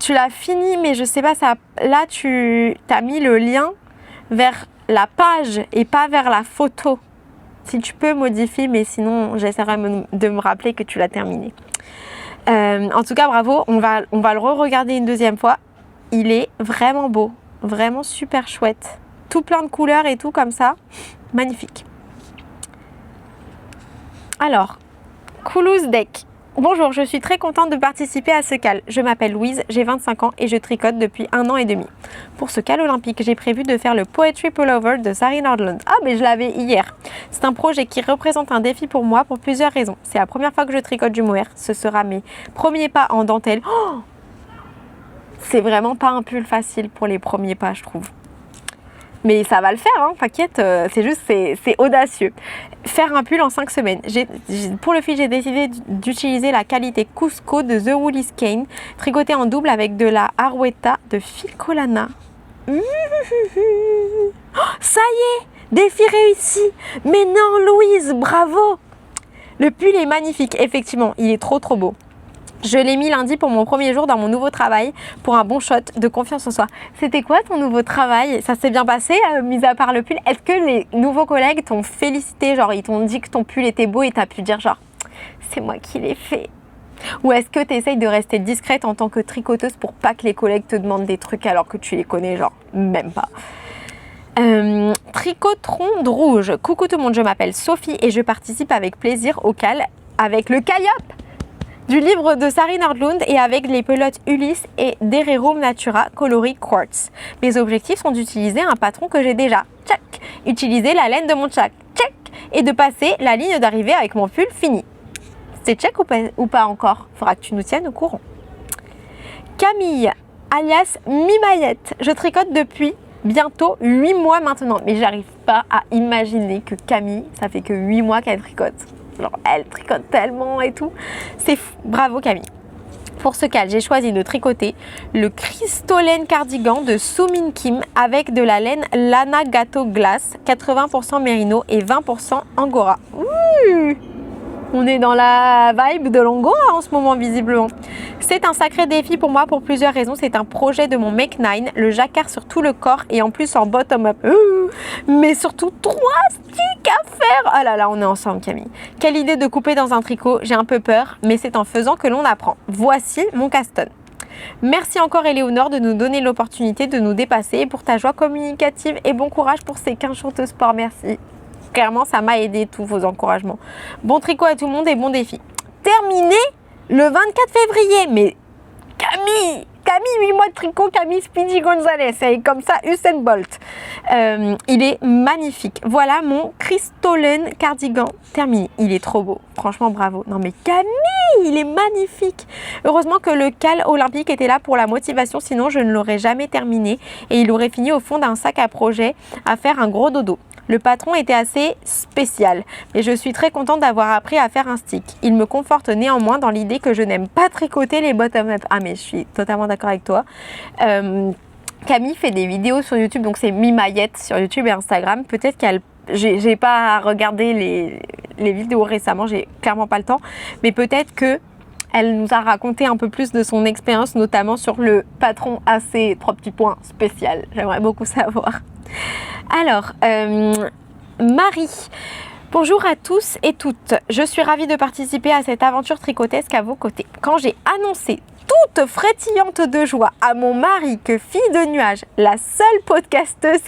Tu l'as fini, mais je sais pas, ça. Là tu as mis le lien vers la page et pas vers la photo. Si tu peux, modifie, mais sinon, j'essaierai de me rappeler que tu l'as terminé. En tout cas, bravo. On va le re-regarder une deuxième fois. Il est vraiment beau. Vraiment super chouette. Tout plein de couleurs et tout comme ça. Magnifique. Alors, Coulouse Deck. Bonjour, je suis très contente de participer à ce cal. Je m'appelle Louise, j'ai 25 ans et je tricote depuis 1 an et demi. Pour ce cal olympique, j'ai prévu de faire le Poetry Pullover de Sari Nordlund. Ah, mais je l'avais hier. C'est un projet qui représente un défi pour moi pour plusieurs raisons. C'est la première fois que je tricote du mohair. Ce sera mes premiers pas en dentelle. Oh, c'est vraiment pas un pull facile pour les premiers pas, je trouve. Mais ça va le faire, hein, t'inquiète, c'est audacieux. Faire un pull en 5 semaines. Pour le fil, j'ai décidé d'utiliser la qualité Cusco de The Woolly Skein, tricoté en double avec de la Arwetta de Filcolana. Oh, ça y est, défi réussi. Mais non, Louise, bravo. Le pull est magnifique, effectivement, il est trop beau. Je l'ai mis lundi pour mon premier jour dans mon nouveau travail pour un bon shot de confiance en soi. C'était quoi ton nouveau travail? Ça s'est bien passé, mis à part le pull? Est-ce que les nouveaux collègues t'ont félicité? Genre, ils t'ont dit que ton pull était beau et t'as pu dire genre, c'est moi qui l'ai fait? Ou est-ce que tu essayes de rester discrète en tant que tricoteuse pour pas que les collègues te demandent des trucs alors que tu les connais, genre, même pas? Tricotron de rouge. Coucou tout le monde, je m'appelle Sophie et je participe avec plaisir au cal avec le Calliope du livre de Sari Nordlund et avec les pelotes Ulysse et Dererum Natura coloris quartz. Mes objectifs sont d'utiliser un patron que j'ai déjà, check, utiliser la laine de mon check, check, et de passer la ligne d'arrivée avec mon pull fini. C'est check ou pas encore? Faudra que tu nous tiennes au courant. Camille, alias Mimaillette, je tricote depuis bientôt 8 mois maintenant, mais j'arrive pas à imaginer que Camille, ça fait que 8 mois qu'elle tricote. Genre, elle tricote tellement et tout. C'est fou. Bravo Camille. Pour ce cal, j'ai choisi de tricoter le Crystolène Cardigan de Sumin Kim avec de la laine Lana Gato Glace, 80% mérino et 20% angora. Ouh, on est dans la vibe de l'angora en ce moment visiblement. C'est un sacré défi pour moi pour plusieurs raisons. C'est un projet de mon Make 9, le jacquard sur tout le corps et en plus en bottom-up. Mais surtout 3 sticks à faire. Oh là là, on est ensemble Camille. Quelle idée de couper dans un tricot. J'ai un peu peur, mais c'est en faisant que l'on apprend. Voici mon caston. Merci encore Éléonore de nous donner l'opportunité de nous dépasser et pour ta joie communicative et bon courage pour ces 15 jours de sport. Merci. Clairement, ça m'a aidé tous vos encouragements. Bon tricot à tout le monde et bon défi. Terminé le 24 février. Mais Camille, 8 mois de tricot, Camille Speedy Gonzalez. Elle est comme ça, Usain Bolt. Il est magnifique. Voilà mon Crystalline cardigan terminé. Il est trop beau. Franchement, bravo. Non mais Camille, il est magnifique. Heureusement que le cal olympique était là pour la motivation, sinon je ne l'aurais jamais terminé et il aurait fini au fond d'un sac à projet à faire un gros dodo. Le patron était assez spécial, mais je suis très contente d'avoir appris à faire un stick. Il me conforte néanmoins dans l'idée que je n'aime pas tricoter les bottom-up. Ah mais je suis totalement d'accord avec toi. Camille fait des vidéos sur YouTube, donc c'est Mimaillette sur YouTube et Instagram. Peut-être qu'elle... J'ai pas regardé les vidéos récemment, j'ai clairement pas le temps, mais peut-être que elle nous a raconté un peu plus de son expérience, notamment sur le patron AC 3 petits points spécial. J'aimerais beaucoup savoir. Alors, Marie, bonjour à tous et toutes. Je suis ravie de participer à cette aventure tricotesque à vos côtés. Quand j'ai annoncé toute frétillante de joie à mon mari que Fille de Nuage, la seule podcasteuse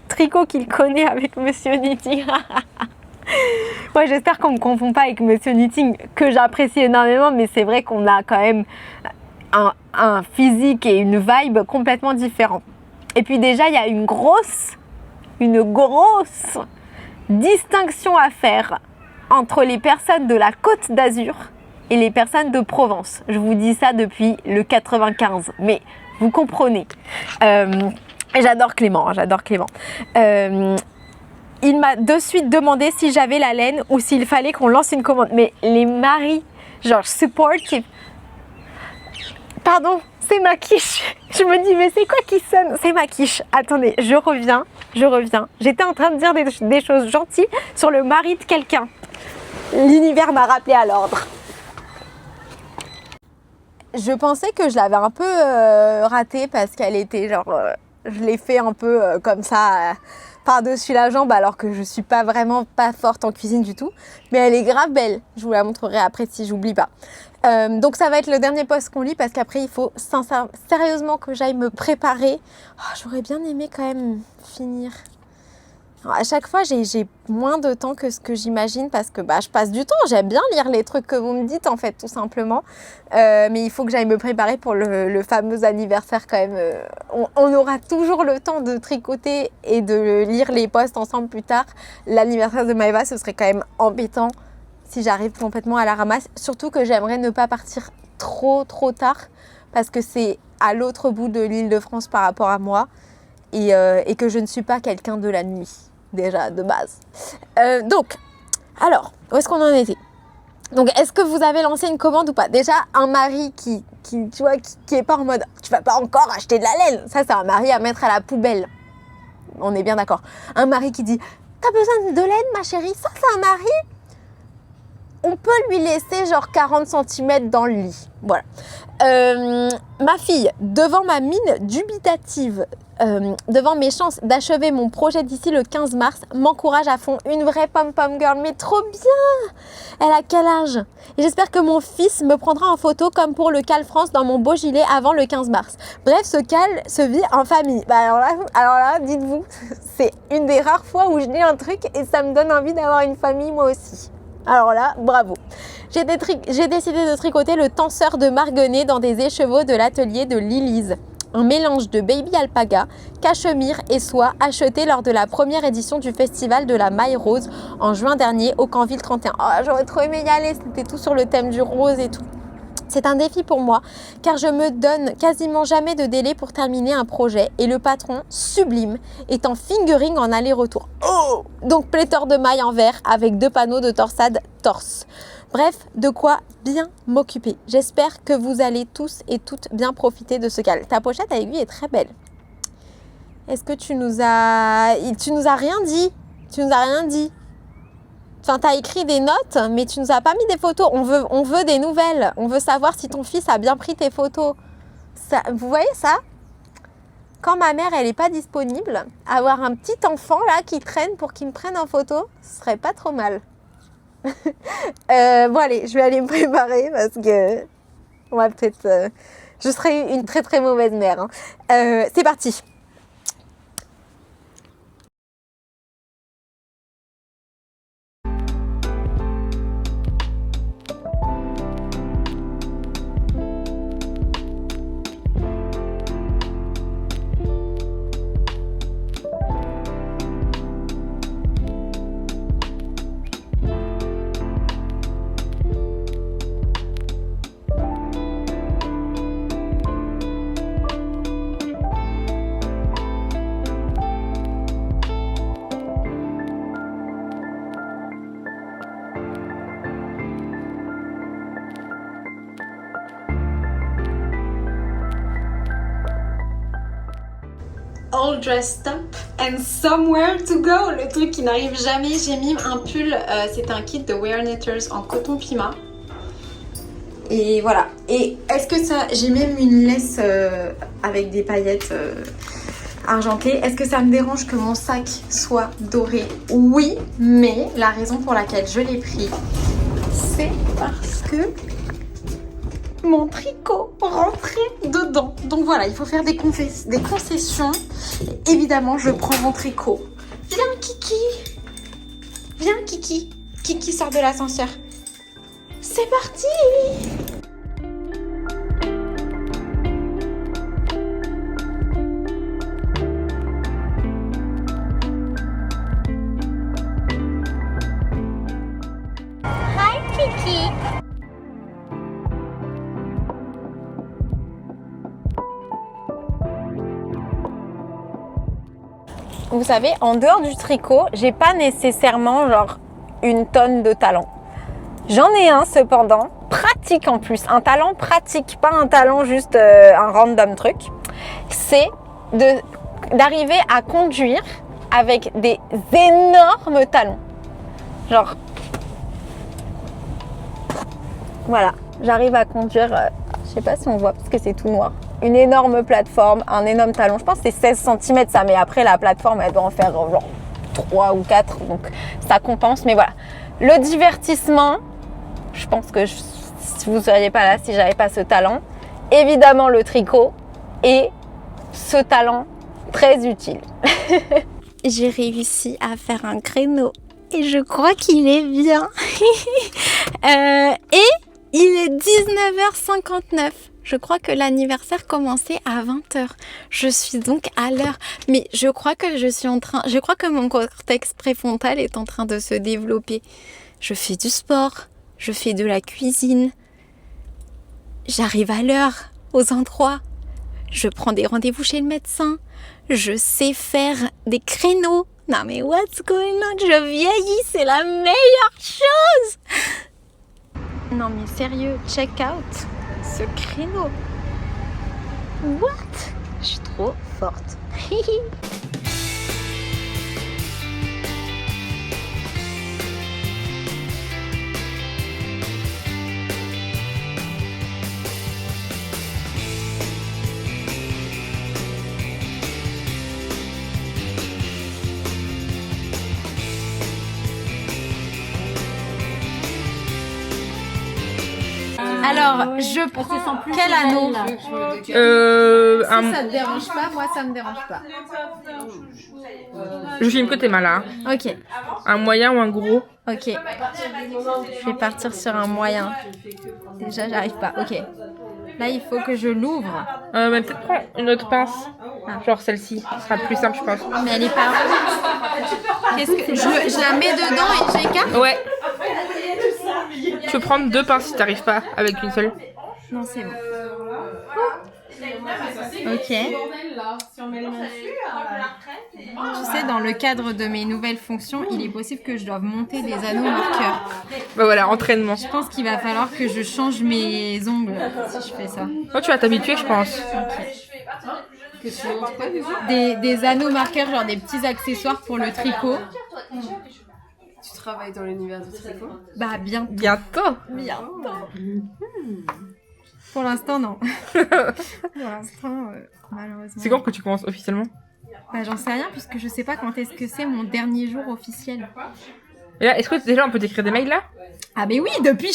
tricot qu'il connaît avec Monsieur Knitting. Moi, j'espère qu'on ne me confond pas avec Monsieur Knitting, que j'apprécie énormément, mais c'est vrai qu'on a quand même un physique et une vibe complètement différents. Et puis déjà, il y a une grosse distinction à faire entre les personnes de la Côte d'Azur et les personnes de Provence. Je vous dis ça depuis le 95, mais vous comprenez. J'adore Clément, il m'a de suite demandé si j'avais la laine ou s'il fallait qu'on lance une commande. Mais les maris, genre supportive. Pardon, c'est ma quiche. Je me dis, mais c'est quoi qui sonne? C'est ma quiche. Attendez, je reviens. J'étais en train de dire des choses gentilles sur le mari de quelqu'un. L'univers m'a rappelé à l'ordre. Je pensais que je l'avais un peu ratée parce qu'elle était genre... je l'ai fait un peu comme ça... par-dessus la jambe alors que je suis pas forte en cuisine du tout, mais elle est grave belle. Je vous la montrerai après si j'oublie pas. Donc ça va être le dernier post qu'on lit parce qu'après il faut sérieusement que j'aille me préparer. Oh, j'aurais bien aimé quand même finir. Alors, à chaque fois j'ai moins de temps que ce que j'imagine parce que je passe du temps. J'aime bien lire les trucs que vous me dites en fait tout simplement. Mais il faut que j'aille me préparer pour le fameux anniversaire quand même. On aura toujours le temps de tricoter et de lire les posts ensemble plus tard. L'anniversaire de Maëva, ce serait quand même embêtant si j'arrive complètement à la ramasse. Surtout que j'aimerais ne pas partir trop tard parce que c'est à l'autre bout de l'Île-de-France par rapport à moi et que je ne suis pas quelqu'un de la nuit déjà de base. Donc, alors, où est-ce qu'on en était? Donc, est-ce que vous avez lancé une commande ou pas? Déjà, un mari qui est pas en mode « tu vas pas encore acheter de la laine », ça c'est un mari à mettre à la poubelle. On est bien d'accord. Un mari qui dit « t'as besoin de laine ma chérie ?» Ça c'est un mari, on peut lui laisser genre 40 cm dans le lit. Voilà. Ma fille, devant ma mine dubitative, devant mes chances d'achever mon projet d'ici le 15 mars, m'encourage à fond. Une vraie pom-pom girl, mais trop bien! Elle a quel âge? Et j'espère que mon fils me prendra en photo comme pour le Cal France dans mon beau gilet avant le 15 mars. Bref, ce Cal se vit en famille. Alors là, dites-vous, c'est une des rares fois où je lis un truc et ça me donne envie d'avoir une famille moi aussi. Alors là, bravo. J'ai décidé de tricoter le tenseur de Marguenet dans des écheveaux de l'atelier de Lilise. Un mélange de baby alpaga, cachemire et soie acheté lors de la première édition du festival de la Maille Rose en juin dernier au Canville 31. Oh, j'aurais trop aimé y aller, c'était tout sur le thème du rose et tout. C'est un défi pour moi car je me donne quasiment jamais de délai pour terminer un projet et le patron, sublime, est en fingering en aller-retour. Oh, donc pléthore de mailles en verre avec 2 panneaux de torsade torse. Bref, de quoi bien m'occuper. J'espère que vous allez tous et toutes bien profiter de ce cal. Ta pochette à aiguille est très belle. Est-ce que tu nous as rien dit? Tu nous as rien dit. Enfin, tu as écrit des notes, mais tu nous as pas mis des photos. On veut des nouvelles. On veut savoir si ton fils a bien pris tes photos. Ça, vous voyez ça? Quand ma mère, elle n'est pas disponible, avoir un petit enfant là qui traîne pour qu'il me prenne en photo, ce serait pas trop mal. Bon allez, je vais aller me préparer parce que on va peut-être... je serai une très très mauvaise mère. Hein. C'est parti. all dressed up and somewhere to go. Le truc qui n'arrive jamais. J'ai mis un pull, c'est un kit de Wear Knitters en coton pima. Et voilà. Et est-ce que ça... J'ai même une laisse avec des paillettes argentées. Est-ce que ça me dérange que mon sac soit doré? Oui, mais la raison pour laquelle je l'ai pris, c'est parce que mon tricot rentrait dedans. Donc voilà, il faut faire des concessions. Et évidemment, je prends mon tricot. Viens, Kiki. Viens, Kiki. Kiki sort de l'ascenseur. C'est parti. Hi, Kiki. Vous savez, en dehors du tricot, j'ai pas nécessairement genre une tonne de talent. J'en ai un cependant, pratique en plus, un talent pratique, pas un talent juste un random truc. C'est d'arriver à conduire avec des énormes talons. Genre, voilà, j'arrive à conduire, je sais pas si on voit parce que c'est tout noir. Une énorme plateforme, un énorme talon. Je pense que c'est 16 cm ça, mais après la plateforme elle doit en faire genre 3 ou 4, donc ça compense. Mais voilà, le divertissement, je pense que si vous ne seriez pas là si j'avais pas ce talent. Évidemment le tricot et ce talent très utile. J'ai réussi à faire un créneau et je crois qu'il est bien. Et il est 19h59. Je crois que l'anniversaire commençait à 20h. Je suis donc à l'heure. Mais je crois que je crois que mon cortex préfrontal est en train de se développer. Je fais du sport, je fais de la cuisine. J'arrive à l'heure, aux endroits. Je prends des rendez-vous chez le médecin. Je sais faire des créneaux. Non mais what's going on? Je vieillis, c'est la meilleure chose! Non mais sérieux, check out ce créneau. What? Je suis trop forte. Alors, je prends quel anneau? Si ça te dérange pas, moi ça me dérange pas. Je filme que t'es malin. Ok, Un moyen ou un gros? ok. Je vais partir sur un moyen. Déjà, j'arrive pas. Ok. Là, il faut que je l'ouvre. Mais peut-être prends une autre pince. Genre celle-ci. Ce sera plus simple, je pense. Mais elle est pas. Qu'est-ce que je la mets dedans et j'écarte? Ouais. Tu peux prendre deux pinces si t'arrives pas avec une seule. Non, c'est bon. Ok. Tu sais, dans le cadre de mes nouvelles fonctions, il est possible que je doive monter des anneaux marqueurs. Bah voilà, entraînement. Je pense qu'il va falloir que je change mes ongles si je fais ça. Oh, tu vas t'habituer, je pense. Des anneaux marqueurs, genre des petits accessoires pour le tricot. Tu travailles dans l'univers du tricot? Bah bientôt. Bientôt. Pour l'instant, non. Pour l'instant, malheureusement. C'est quand que tu commences officiellement? Bah j'en sais rien puisque je sais pas quand est-ce que c'est mon dernier jour officiel. Et là, est-ce que déjà on peut t'écrire des mails là? Ah mais oui, depuis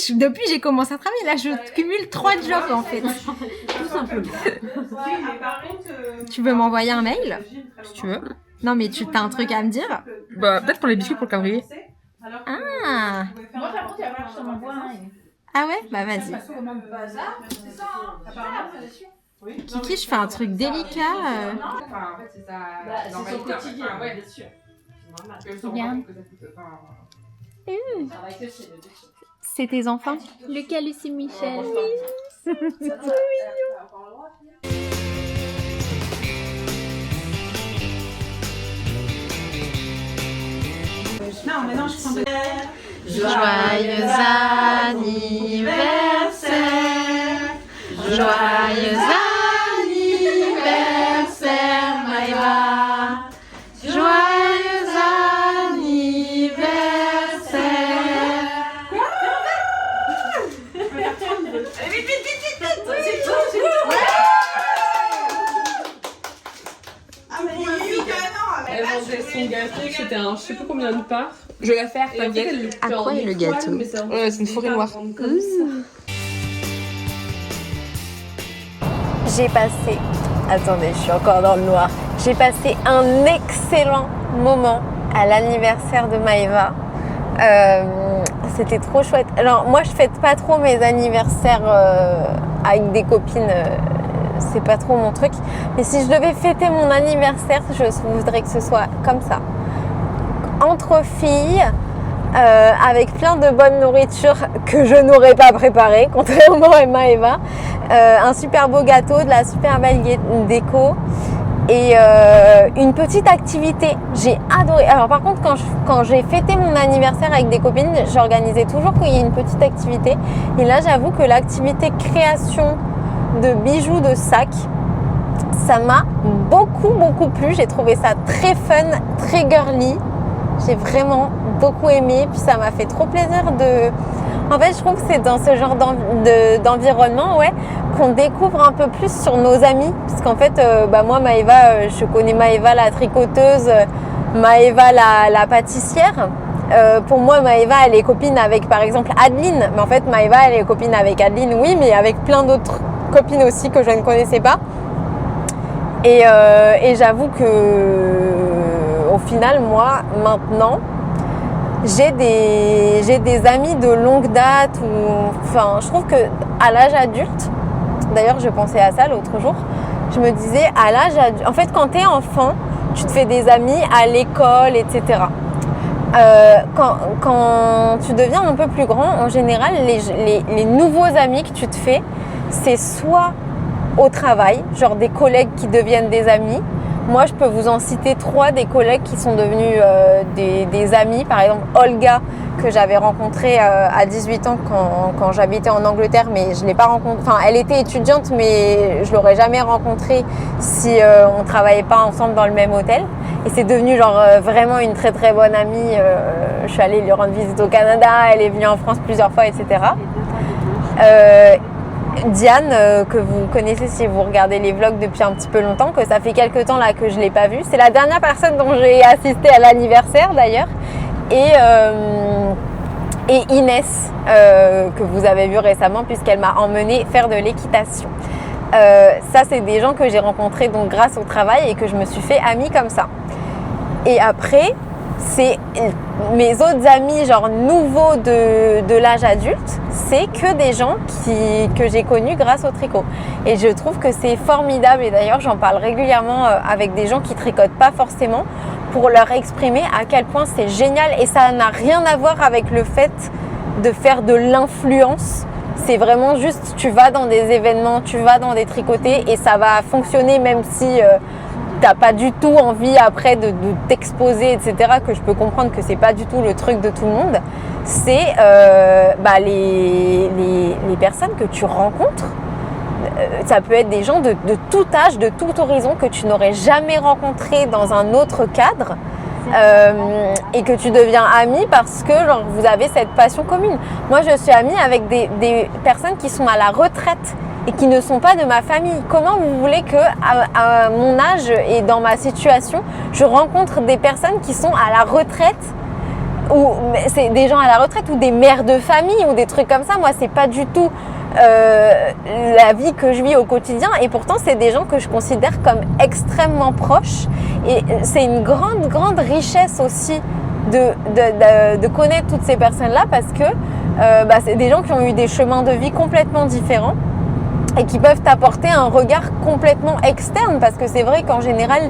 j'ai commencé à travailler. Là, je cumule 3 jobs en fait. Tout simplement. Tu veux m'envoyer un mail? Si tu veux. Non mais tu as un truc à me dire? Bah peut-être pour les biscuits pour le calendrier. Ah. Moi, par contre, il va falloir que je t'en envoie un. Ah ouais? Bah vas-y. Kiki, je fais un truc délicat. Enfin, en fait, c'est ça. C'est son quotidien, ouais, bien sûr. Regarde. C'est tes enfants? Lucas, Lucie, Michel. Oui. C'est trop mignon. Non, mais non, je prends de... Joyeux anniversaire. Joyeux anniversaire, Maëva. était à je sais plus combien de parts. Je vais la faire, t'inquiète. À quoi est le gâteau? Ouais, c'est une forêt noire. J'ai passé... Attendez, je suis encore dans le noir. J'ai passé un excellent moment à l'anniversaire de Maëva. C'était trop chouette. Alors moi je fête pas trop mes anniversaires avec des copines, c'est pas trop mon truc. Mais si je devais fêter mon anniversaire, je voudrais que ce soit comme ça. Entre filles, avec plein de bonne nourriture que je n'aurais pas préparée, contrairement à Maëva. Un super beau gâteau, de la super belle déco. Et une petite activité, j'ai adoré. Alors par contre, quand j'ai fêté mon anniversaire avec des copines, j'organisais toujours qu'il y ait une petite activité. Et là, j'avoue que l'activité création de bijoux, de sacs, ça m'a beaucoup plu. J'ai trouvé ça très fun, très girly. J'ai vraiment beaucoup aimé. Puis ça m'a fait trop plaisir de... En fait, je trouve que c'est dans ce genre d'environnement qu'on découvre un peu plus sur nos amis. Parce qu'en fait, moi, Maëva, je connais Maëva la tricoteuse, Maëva la pâtissière. Pour moi, Maëva, elle est copine avec, par exemple, Adeline. Mais en fait, Maëva, elle est copine avec Adeline, oui, mais avec plein d'autres copines aussi que je ne connaissais pas. Et j'avoue que, au final, moi, maintenant... J'ai des amis de longue date je trouve que à l'âge adulte, d'ailleurs je pensais à ça l'autre jour, je me disais à l'âge adulte, en fait quand t'es enfant, tu te fais des amis à l'école, etc. Quand tu deviens un peu plus grand, en général, les nouveaux amis que tu te fais, c'est soit au travail, genre des collègues qui deviennent des amis. Moi, je peux vous en citer 3 des collègues qui sont devenus des amis. Par exemple, Olga, que j'avais rencontrée à 18 ans quand j'habitais en Angleterre, mais je ne l'ai pas rencontrée. Enfin, elle était étudiante, mais je ne l'aurais jamais rencontrée si on ne travaillait pas ensemble dans le même hôtel. Et c'est devenu vraiment une très très bonne amie. Je suis allée lui rendre visite au Canada, elle est venue en France plusieurs fois, etc. Diane, que vous connaissez si vous regardez les vlogs depuis un petit peu longtemps, que ça fait quelques temps là que je ne l'ai pas vue. C'est la dernière personne dont j'ai assisté à l'anniversaire d'ailleurs. Et Inès, que vous avez vu récemment puisqu'elle m'a emmenée faire de l'équitation. Ça, c'est des gens que j'ai rencontrés donc grâce au travail et que je me suis fait amie comme ça. Et après, c'est mes autres amis genre nouveaux de l'âge adulte, c'est que des gens que j'ai connus grâce au tricot. Et je trouve que c'est formidable et d'ailleurs j'en parle régulièrement avec des gens qui tricotent pas forcément pour leur exprimer à quel point c'est génial et ça n'a rien à voir avec le fait de faire de l'influence. C'est vraiment juste tu vas dans des événements, tu vas dans des tricotés et ça va fonctionner même si t'as pas du tout envie après de t'exposer, etc., que je peux comprendre que c'est pas du tout le truc de tout le monde, c'est les personnes que tu rencontres. Ça peut être des gens de tout âge, de tout horizon que tu n'aurais jamais rencontré dans un autre cadre et que tu deviens amie parce que vous avez cette passion commune. Moi, je suis amie avec des personnes qui sont à la retraite et qui ne sont pas de ma famille. Comment vous voulez que à mon âge et dans ma situation, je rencontre des personnes qui sont à la retraite ou c'est des gens à la retraite ou des mères de famille ou des trucs comme ça? Moi, c'est pas du tout la vie que je vis au quotidien et pourtant, c'est des gens que je considère comme extrêmement proches et c'est une grande richesse aussi de connaître toutes ces personnes-là parce que c'est des gens qui ont eu des chemins de vie complètement différents et qui peuvent t'apporter un regard complètement externe parce que c'est vrai qu'en général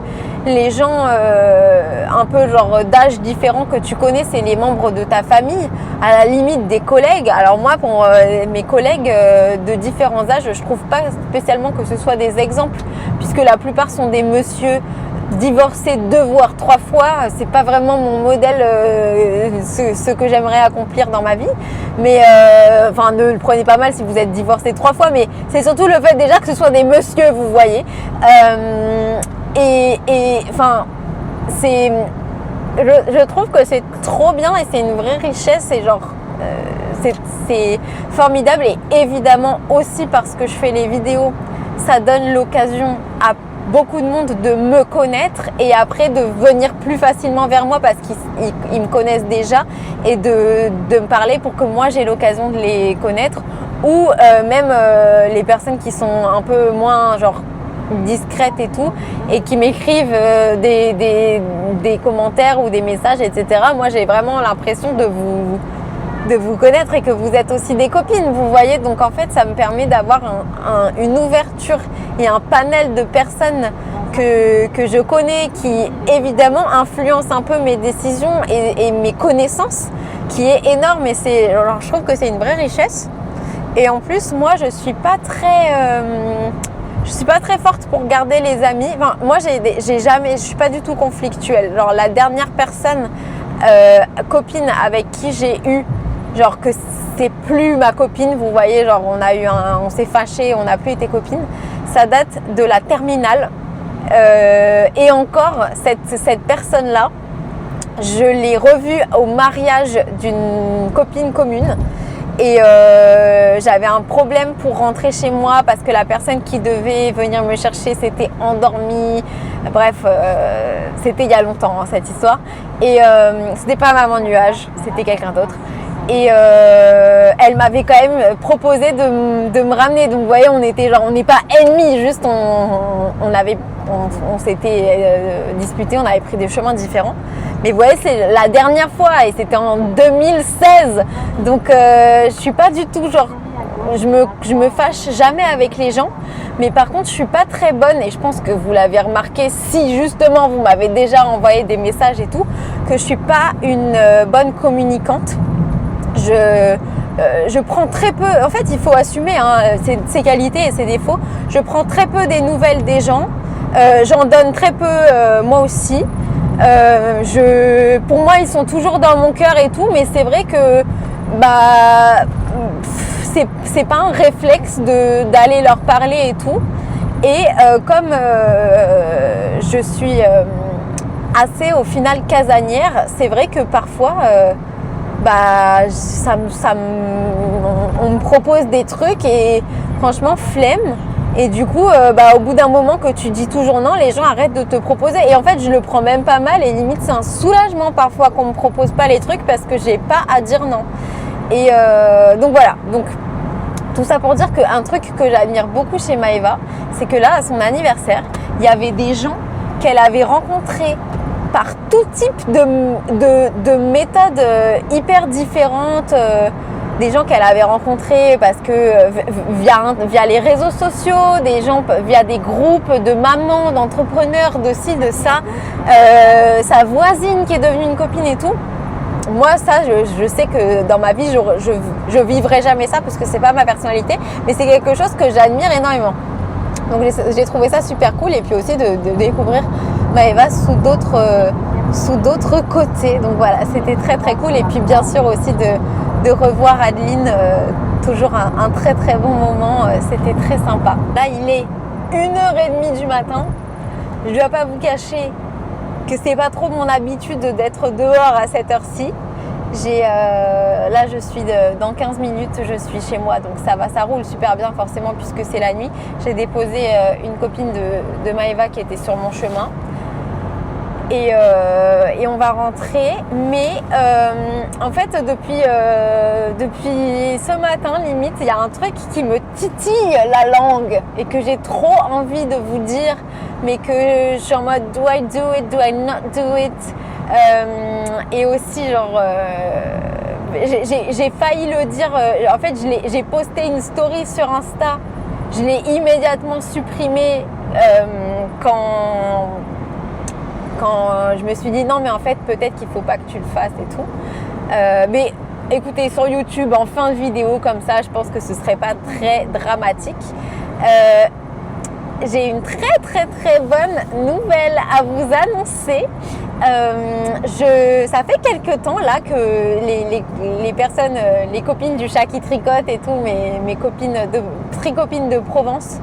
les gens un peu d'âge différent que tu connais, c'est les membres de ta famille, à la limite des collègues. Alors moi pour mes collègues de différents âges, je trouve pas spécialement que ce soit des exemples puisque la plupart sont des messieurs divorcer 2 voire 3 fois, c'est pas vraiment mon modèle, ce que j'aimerais accomplir dans ma vie. Mais ne le prenez pas mal si vous êtes divorcé 3 fois, mais c'est surtout le fait déjà que ce soit des messieurs, vous voyez. Je trouve que c'est trop bien et c'est une vraie richesse et c'est formidable et évidemment aussi parce que je fais les vidéos, ça donne l'occasion à beaucoup de monde de me connaître et après de venir plus facilement vers moi parce qu'ils me connaissent déjà et de me parler pour que moi j'ai l'occasion de les connaître ou même les personnes qui sont un peu moins genre discrètes et tout et qui m'écrivent des commentaires ou des messages, etc. Moi j'ai vraiment l'impression de vous connaître et que vous êtes aussi des copines, vous voyez. Donc en fait ça me permet d'avoir une ouverture et un panel de personnes que je connais qui évidemment influencent un peu mes décisions et mes connaissances, qui est énorme. Et alors, je trouve que c'est une vraie richesse. Et en plus moi je suis pas très forte pour garder les amis. Enfin, moi je suis pas du tout conflictuelle. Genre la dernière personne copine avec qui j'ai eu genre que c'est plus ma copine, vous voyez, genre on s'est fâché, on n'a plus été copines, ça date de la terminale. Et encore cette personne là je l'ai revue au mariage d'une copine commune. Et j'avais un problème pour rentrer chez moi parce que la personne qui devait venir me chercher s'était endormie. Bref, c'était il y a longtemps cette histoire. Et c'était pas Maman Nuage, c'était quelqu'un d'autre. Et elle m'avait quand même proposé de me ramener. Donc vous voyez, on n'est pas ennemis, juste on s'était disputé, on avait pris des chemins différents. Mais vous voyez, c'est la dernière fois et c'était en 2016. Donc je suis pas du tout genre, je me fâche jamais avec les gens. Mais par contre, je suis pas très bonne et je pense que vous l'avez remarqué si justement vous m'avez déjà envoyé des messages et tout, que je suis pas une bonne communicante. Je prends très peu, en fait il faut assumer ses qualités et ses défauts. Je prends très peu des nouvelles des gens, j'en donne très peu moi aussi. Pour moi ils sont toujours dans mon cœur et tout, mais c'est vrai que c'est pas un réflexe d'aller leur parler et tout. Et comme je suis assez au final casanière, c'est vrai que parfois on me propose des trucs et franchement flemme. Et du coup au bout d'un moment que tu dis toujours non, les gens arrêtent de te proposer. Et en fait je le prends même pas mal et limite c'est un soulagement parfois qu'on me propose pas les trucs parce que j'ai pas à dire non. Et donc voilà, donc tout ça pour dire qu'un truc que j'admire beaucoup chez Maëva, c'est que là à son anniversaire il y avait des gens qu'elle avait rencontrés par tout type de méthodes hyper différentes, des gens qu'elle avait rencontrés parce que via les réseaux sociaux, des gens via des groupes de mamans, d'entrepreneurs, de ci, de ça, sa voisine qui est devenue une copine et tout. Moi ça je sais que dans ma vie je vivrai jamais ça parce que c'est pas ma personnalité, mais c'est quelque chose que j'admire énormément. Donc j'ai trouvé ça super cool et puis aussi de découvrir Maëva sous d'autres côtés. Donc voilà, c'était très très cool. Et puis bien sûr aussi de revoir Adeline, toujours un très très bon moment. C'était très sympa. Là il est 1h30 du matin. Je ne dois pas vous cacher que c'est pas trop mon habitude d'être dehors à cette heure-ci. Là je suis dans 15 minutes je suis chez moi, donc ça roule super bien forcément puisque c'est la nuit. J'ai déposé une copine de Maëva qui était sur mon chemin et on va rentrer, mais en fait depuis ce matin limite il y a un truc qui me titille la langue et que j'ai trop envie de vous dire, mais que je suis en mode do I do it, do I not do it. Et aussi genre j'ai failli le dire, en fait j'ai posté une story sur Insta, je l'ai immédiatement supprimée quand je me suis dit non mais en fait peut-être qu'il faut pas que tu le fasses et tout, mais écoutez, sur YouTube en fin de vidéo comme ça je pense que ce serait pas très dramatique. J'ai une très très très bonne nouvelle à vous annoncer. Ça fait quelques temps là que les personnes, les copines du chat qui tricote et tout, mes copines tricopines de Provence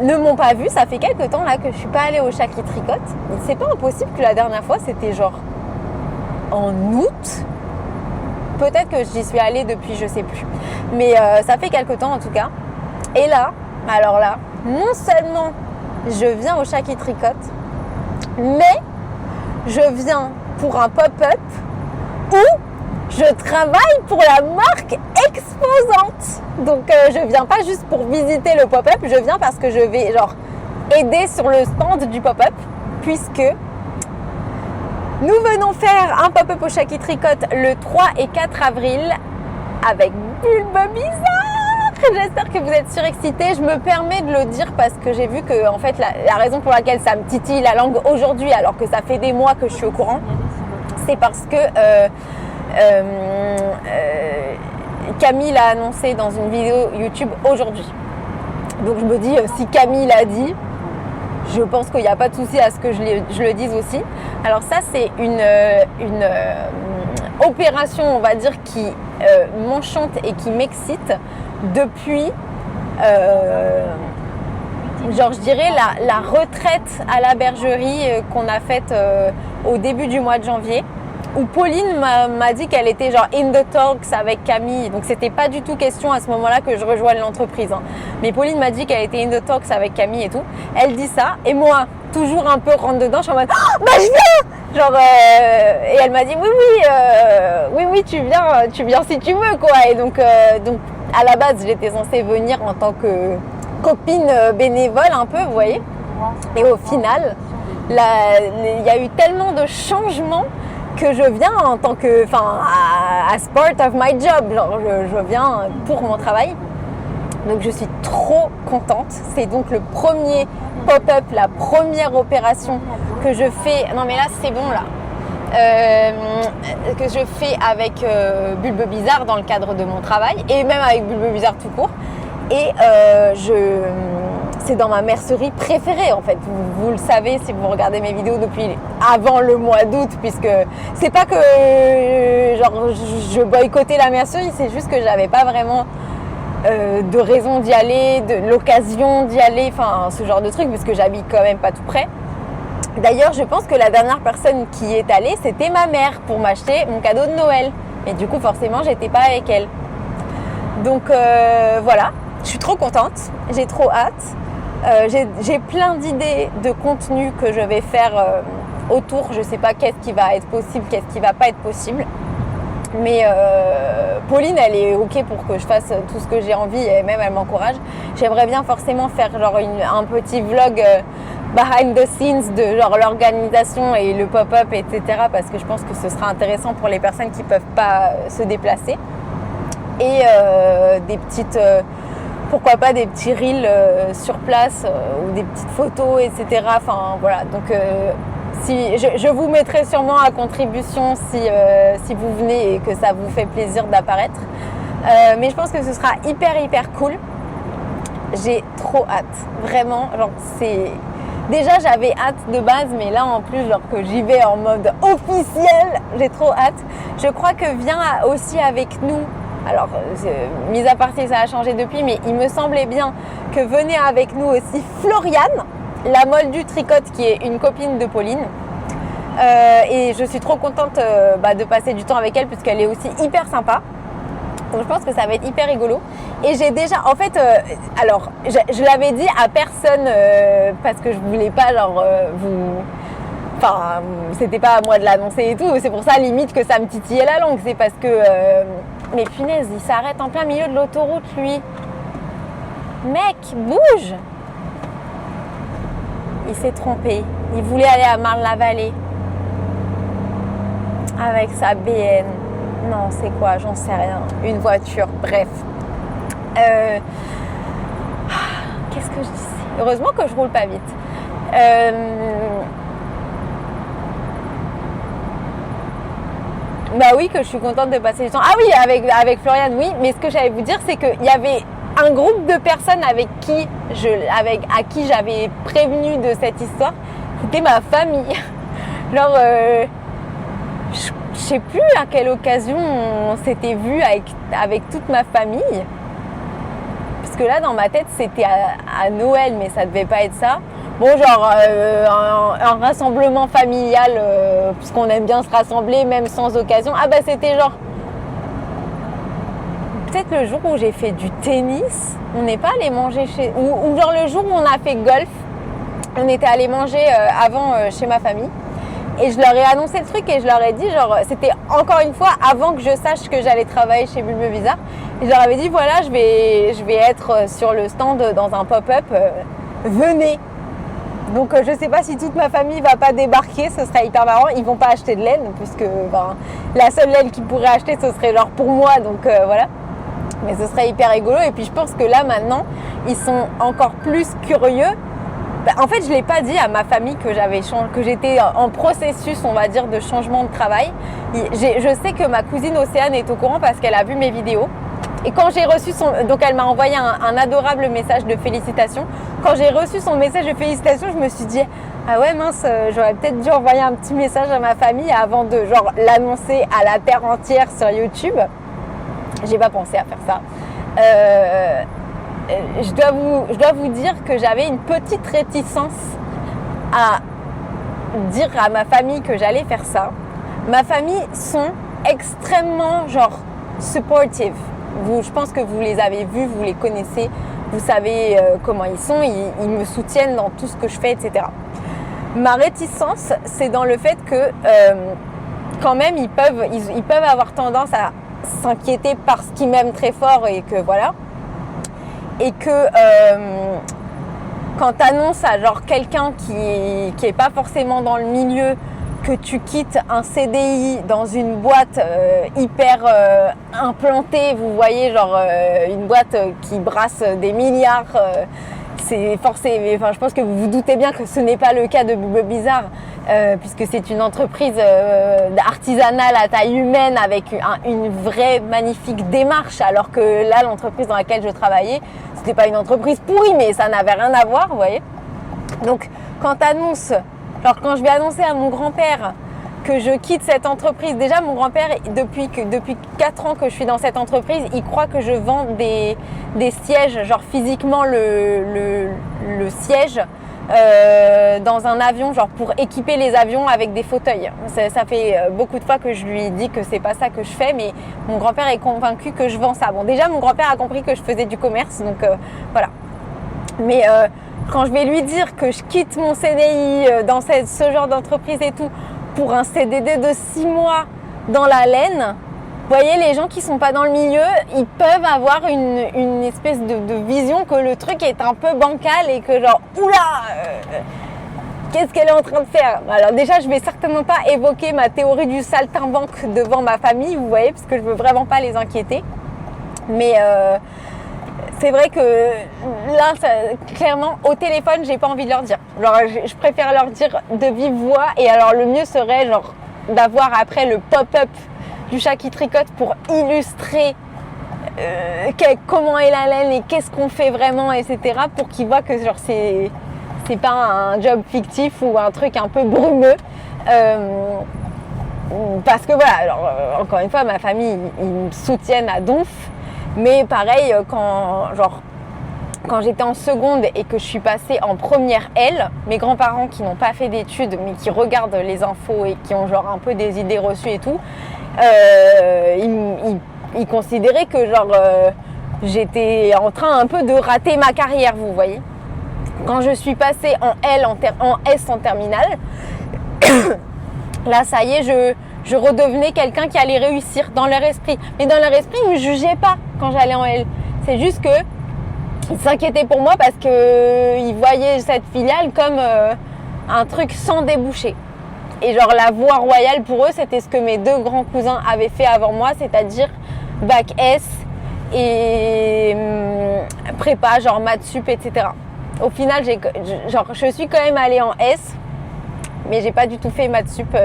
ne m'ont pas vue. Ça fait quelques temps là que je suis pas allée au chat qui tricote. C'est pas impossible que la dernière fois c'était genre en août. Peut-être que j'y suis allée depuis, je sais plus. Mais ça fait quelques temps en tout cas. Et là, alors là, non seulement je viens au Chat qui tricote, mais je viens pour un pop-up où je travaille pour la marque Exposante. Donc je viens pas juste pour visiter le pop-up, je viens parce que je vais genre aider sur le stand du pop-up, puisque nous venons faire un pop-up au Chat qui tricote le 3 et 4 avril avec Bulbe Bizarre. J'espère que vous êtes surexcités. Je me permets de le dire parce que j'ai vu que en fait la raison pour laquelle ça me titille la langue aujourd'hui, alors que ça fait des mois que je suis au courant, c'est parce que Camille l'a annoncé dans une vidéo YouTube aujourd'hui. Donc je me dis, si Camille l'a dit, je pense qu'il n'y a pas de souci à ce que je le dise aussi. Alors ça, c'est une opération, on va dire, qui m'enchante et qui m'excite depuis, genre je dirais, la retraite à la bergerie qu'on a faite au début du mois de janvier, où Pauline m'a dit qu'elle était genre in the talks avec Camille. Donc c'était pas du tout question à ce moment-là que je rejoigne l'entreprise, hein. Mais Pauline m'a dit qu'elle était in the talks avec Camille et tout. Elle dit ça et moi, toujours un peu rentre dedans, je suis en mode oh, bah je viens genre et elle m'a dit oui tu viens si tu veux quoi. Et donc à la base j'étais censée venir en tant que copine bénévole un peu, vous voyez. Et au final, il y a eu tellement de changements que je viens en tant que, as part of my job, genre je viens pour mon travail. Donc je suis trop contente. C'est donc le premier pop-up, la première opération que je fais. Non mais là c'est bon là. Que je fais avec Bulbe Bizarre dans le cadre de mon travail et même avec Bulbe Bizarre tout court. Et c'est dans ma mercerie préférée en fait. Vous le savez si vous regardez mes vidéos depuis avant le mois d'août, puisque c'est pas que genre je boycottais la mercerie, c'est juste que j'avais pas vraiment de raison d'y aller, de l'occasion d'y aller, enfin ce genre de truc, puisque j'habite quand même pas tout près. D'ailleurs, je pense que la dernière personne qui est allée, c'était ma mère pour m'acheter mon cadeau de Noël. Et du coup, forcément, j'étais pas avec elle. Donc voilà, je suis trop contente, j'ai trop hâte. J'ai plein d'idées de contenu que je vais faire autour. Je sais pas qu'est-ce qui va être possible, qu'est-ce qui va pas être possible. Mais Pauline, elle est ok pour que je fasse tout ce que j'ai envie et même elle m'encourage. J'aimerais bien forcément faire genre un petit vlog behind the scenes de genre l'organisation et le pop-up, etc. Parce que je pense que ce sera intéressant pour les personnes qui peuvent pas se déplacer. Et des petites... pourquoi pas des petits reels sur place ou des petites photos, etc. Enfin voilà, donc si, je vous mettrai sûrement à contribution si vous venez et que ça vous fait plaisir d'apparaître. Mais je pense que ce sera hyper cool. J'ai trop hâte, vraiment. Genre c'est... Déjà j'avais hâte de base, mais là en plus genre que j'y vais en mode officiel, j'ai trop hâte. Je crois que vient aussi avec nous. Alors, mis à part si ça a changé depuis, mais il me semblait bien que venait avec nous aussi Floriane, la molle du tricote, qui est une copine de Pauline. Et je suis trop contente de passer du temps avec elle, puisqu'elle est aussi hyper sympa. Donc je pense que ça va être hyper rigolo. Et j'ai déjà, en fait, alors, je l'avais dit à personne, parce que je voulais pas, genre, Enfin, c'était pas à moi de l'annoncer et tout. C'est pour ça, limite, que ça me titillait la langue. C'est parce que... mais punaise, il s'arrête en plein milieu de l'autoroute, lui. Mec, bouge! Il s'est trompé. Il voulait aller à Marne-la-Vallée. Avec sa BN. Non, c'est quoi? J'en sais rien. Une voiture, bref. Qu'est-ce que je disais? Heureusement que je roule pas vite. Bah oui, que je suis contente de passer du temps. Ah oui, avec Floriane, oui. Mais ce que j'allais vous dire, c'est qu'il y avait un groupe de personnes à qui j'avais prévenu de cette histoire. C'était ma famille. Genre, je sais plus à quelle occasion on s'était vu avec toute ma famille. Parce que là, dans ma tête, c'était à Noël, mais ça devait pas être ça. Bon, genre un rassemblement familial, puisqu'on aime bien se rassembler, même sans occasion. Ah bah c'était genre... Peut-être le jour où j'ai fait du tennis, on n'est pas allé manger chez... Ou genre le jour où on a fait golf. on était allé manger avant chez ma famille. Et je leur ai annoncé le truc et je leur ai dit, genre, c'était encore une fois avant que je sache que j'allais travailler chez Bulbe Bizarre. Et je leur avais dit, voilà, je vais être sur le stand dans un pop-up, venez. Donc je sais pas si toute ma famille va pas débarquer, ce serait hyper marrant. Ils vont pas acheter de laine, puisque la seule laine qu'ils pourraient acheter, ce serait genre pour moi, donc voilà. Mais ce serait hyper rigolo. Et puis je pense que là maintenant, ils sont encore plus curieux. En fait, je ne l'ai pas dit à ma famille que j'étais en processus, on va dire, de changement de travail. Je sais que ma cousine Océane est au courant parce qu'elle a vu mes vidéos. Et quand j'ai reçu donc elle m'a envoyé un adorable message de félicitations. Quand j'ai reçu son message de félicitations, je me suis dit, ah ouais mince, j'aurais peut-être dû envoyer un petit message à ma famille avant de l'annoncer à la terre entière sur YouTube. J'ai pas pensé à faire ça. Je dois vous dire que j'avais une petite réticence à dire à ma famille que j'allais faire ça. Ma famille sont extrêmement supportive. Je pense que vous les avez vus, vous les connaissez, vous savez comment ils sont, ils me soutiennent dans tout ce que je fais, etc. Ma réticence, c'est dans le fait que quand même ils peuvent avoir tendance à s'inquiéter parce qu'ils m'aiment très fort et que voilà. Et que quand tu annonces à quelqu'un qui est pas forcément dans le milieu, que tu quittes un CDI dans une boîte hyper implantée, vous voyez, une boîte qui brasse des milliards, c'est forcé. Enfin, je pense que vous vous doutez bien que ce n'est pas le cas de Bulbe Bizarre, puisque c'est une entreprise artisanale à taille humaine avec une vraie magnifique démarche, alors que là, l'entreprise dans laquelle je travaillais, c'était pas une entreprise pourrie, mais ça n'avait rien à voir, vous voyez. Donc, quand je vais annoncer à mon grand-père que je quitte cette entreprise, déjà mon grand-père, depuis 4 ans que je suis dans cette entreprise, il croit que je vends des sièges, physiquement le siège dans un avion, pour équiper les avions avec des fauteuils. Ça fait beaucoup de fois que je lui dis que c'est pas ça que je fais, mais mon grand-père est convaincu que je vends ça. Bon, déjà mon grand-père a compris que je faisais du commerce, donc voilà. Mais quand je vais lui dire que je quitte mon CDI dans ce genre d'entreprise et tout, pour un CDD de 6 mois dans la laine, vous voyez, les gens qui sont pas dans le milieu, ils peuvent avoir une espèce de vision que le truc est un peu bancal et que oula, qu'est-ce qu'elle est en train de faire? Alors déjà, je vais certainement pas évoquer ma théorie du saltimbanque devant ma famille, vous voyez, parce que je veux vraiment pas les inquiéter. Mais c'est vrai que là, clairement, au téléphone, j'ai pas envie de leur dire. Je préfère leur dire de vive voix. Et alors, le mieux serait d'avoir après le pop-up du chat qui tricote pour illustrer comment est la laine et qu'est-ce qu'on fait vraiment, etc. Pour qu'ils voient que c'est pas un job fictif ou un truc un peu brumeux. Parce que voilà, alors encore une fois, ma famille, ils me soutiennent à donf. Mais pareil, quand j'étais en seconde et que je suis passée en première L, mes grands-parents qui n'ont pas fait d'études mais qui regardent les infos et qui ont un peu des idées reçues et tout, ils considéraient que j'étais en train un peu de rater ma carrière, vous voyez. Quand je suis passée en L, en S en terminale, là ça y est, je redevenais quelqu'un qui allait réussir dans leur esprit. Mais dans leur esprit, ils ne me jugeaient pas quand j'allais en L. C'est juste qu'ils s'inquiétaient pour moi parce qu'ils voyaient cette filiale comme un truc sans débouché. Et la voie royale pour eux, c'était ce que mes 2 grands cousins avaient fait avant moi, c'est-à-dire bac S et prépa, maths sup, etc. Au final, je suis quand même allée en S, mais j'ai pas du tout fait maths sup.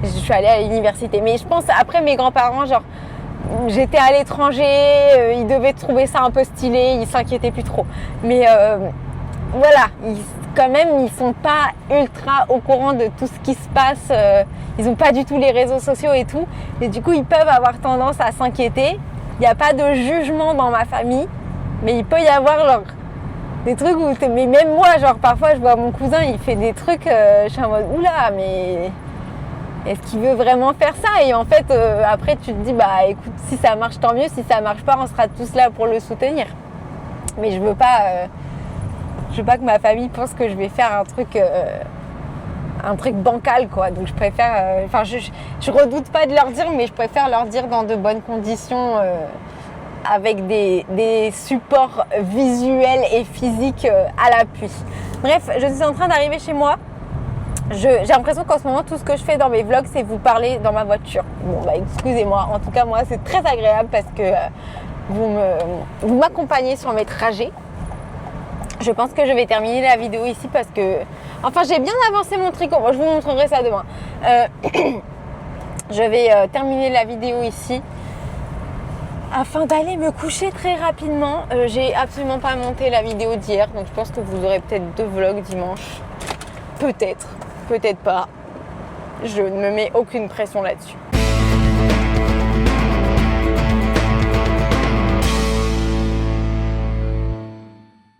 Je suis allée à l'université. Mais je pense, après mes grands-parents, j'étais à l'étranger, ils devaient trouver ça un peu stylé, ils s'inquiétaient plus trop. Mais voilà, ils sont pas ultra au courant de tout ce qui se passe. Ils n'ont pas du tout les réseaux sociaux et tout. Et du coup, ils peuvent avoir tendance à s'inquiéter. Il n'y a pas de jugement dans ma famille, mais il peut y avoir des trucs où... Mais même moi, parfois, je vois mon cousin, il fait des trucs, je suis en mode, oula, mais... Est-ce qu'il veut vraiment faire ça? Et en fait, après, tu te dis, écoute, si ça marche, tant mieux. Si ça marche pas, on sera tous là pour le soutenir. Mais je veux pas Je veux pas que ma famille pense que je vais faire un truc bancal, quoi. Donc je préfère, je redoute pas de leur dire, mais je préfère leur dire dans de bonnes conditions, avec des supports visuels et physiques à l'appui. Bref, je suis en train d'arriver chez moi. J'ai l'impression qu'en ce moment, tout ce que je fais dans mes vlogs, c'est vous parler dans ma voiture. Bon, bah excusez-moi. En tout cas, moi, c'est très agréable parce que vous m'accompagnez sur mes trajets. Je pense que je vais terminer la vidéo ici parce que... Enfin, j'ai bien avancé mon tricot. Bon, je vous montrerai ça demain. Je vais terminer la vidéo ici afin d'aller me coucher très rapidement. J'ai absolument pas monté la vidéo d'hier. Donc, je pense que vous aurez peut-être 2 vlogs dimanche. Peut-être pas. Je ne me mets aucune pression là-dessus.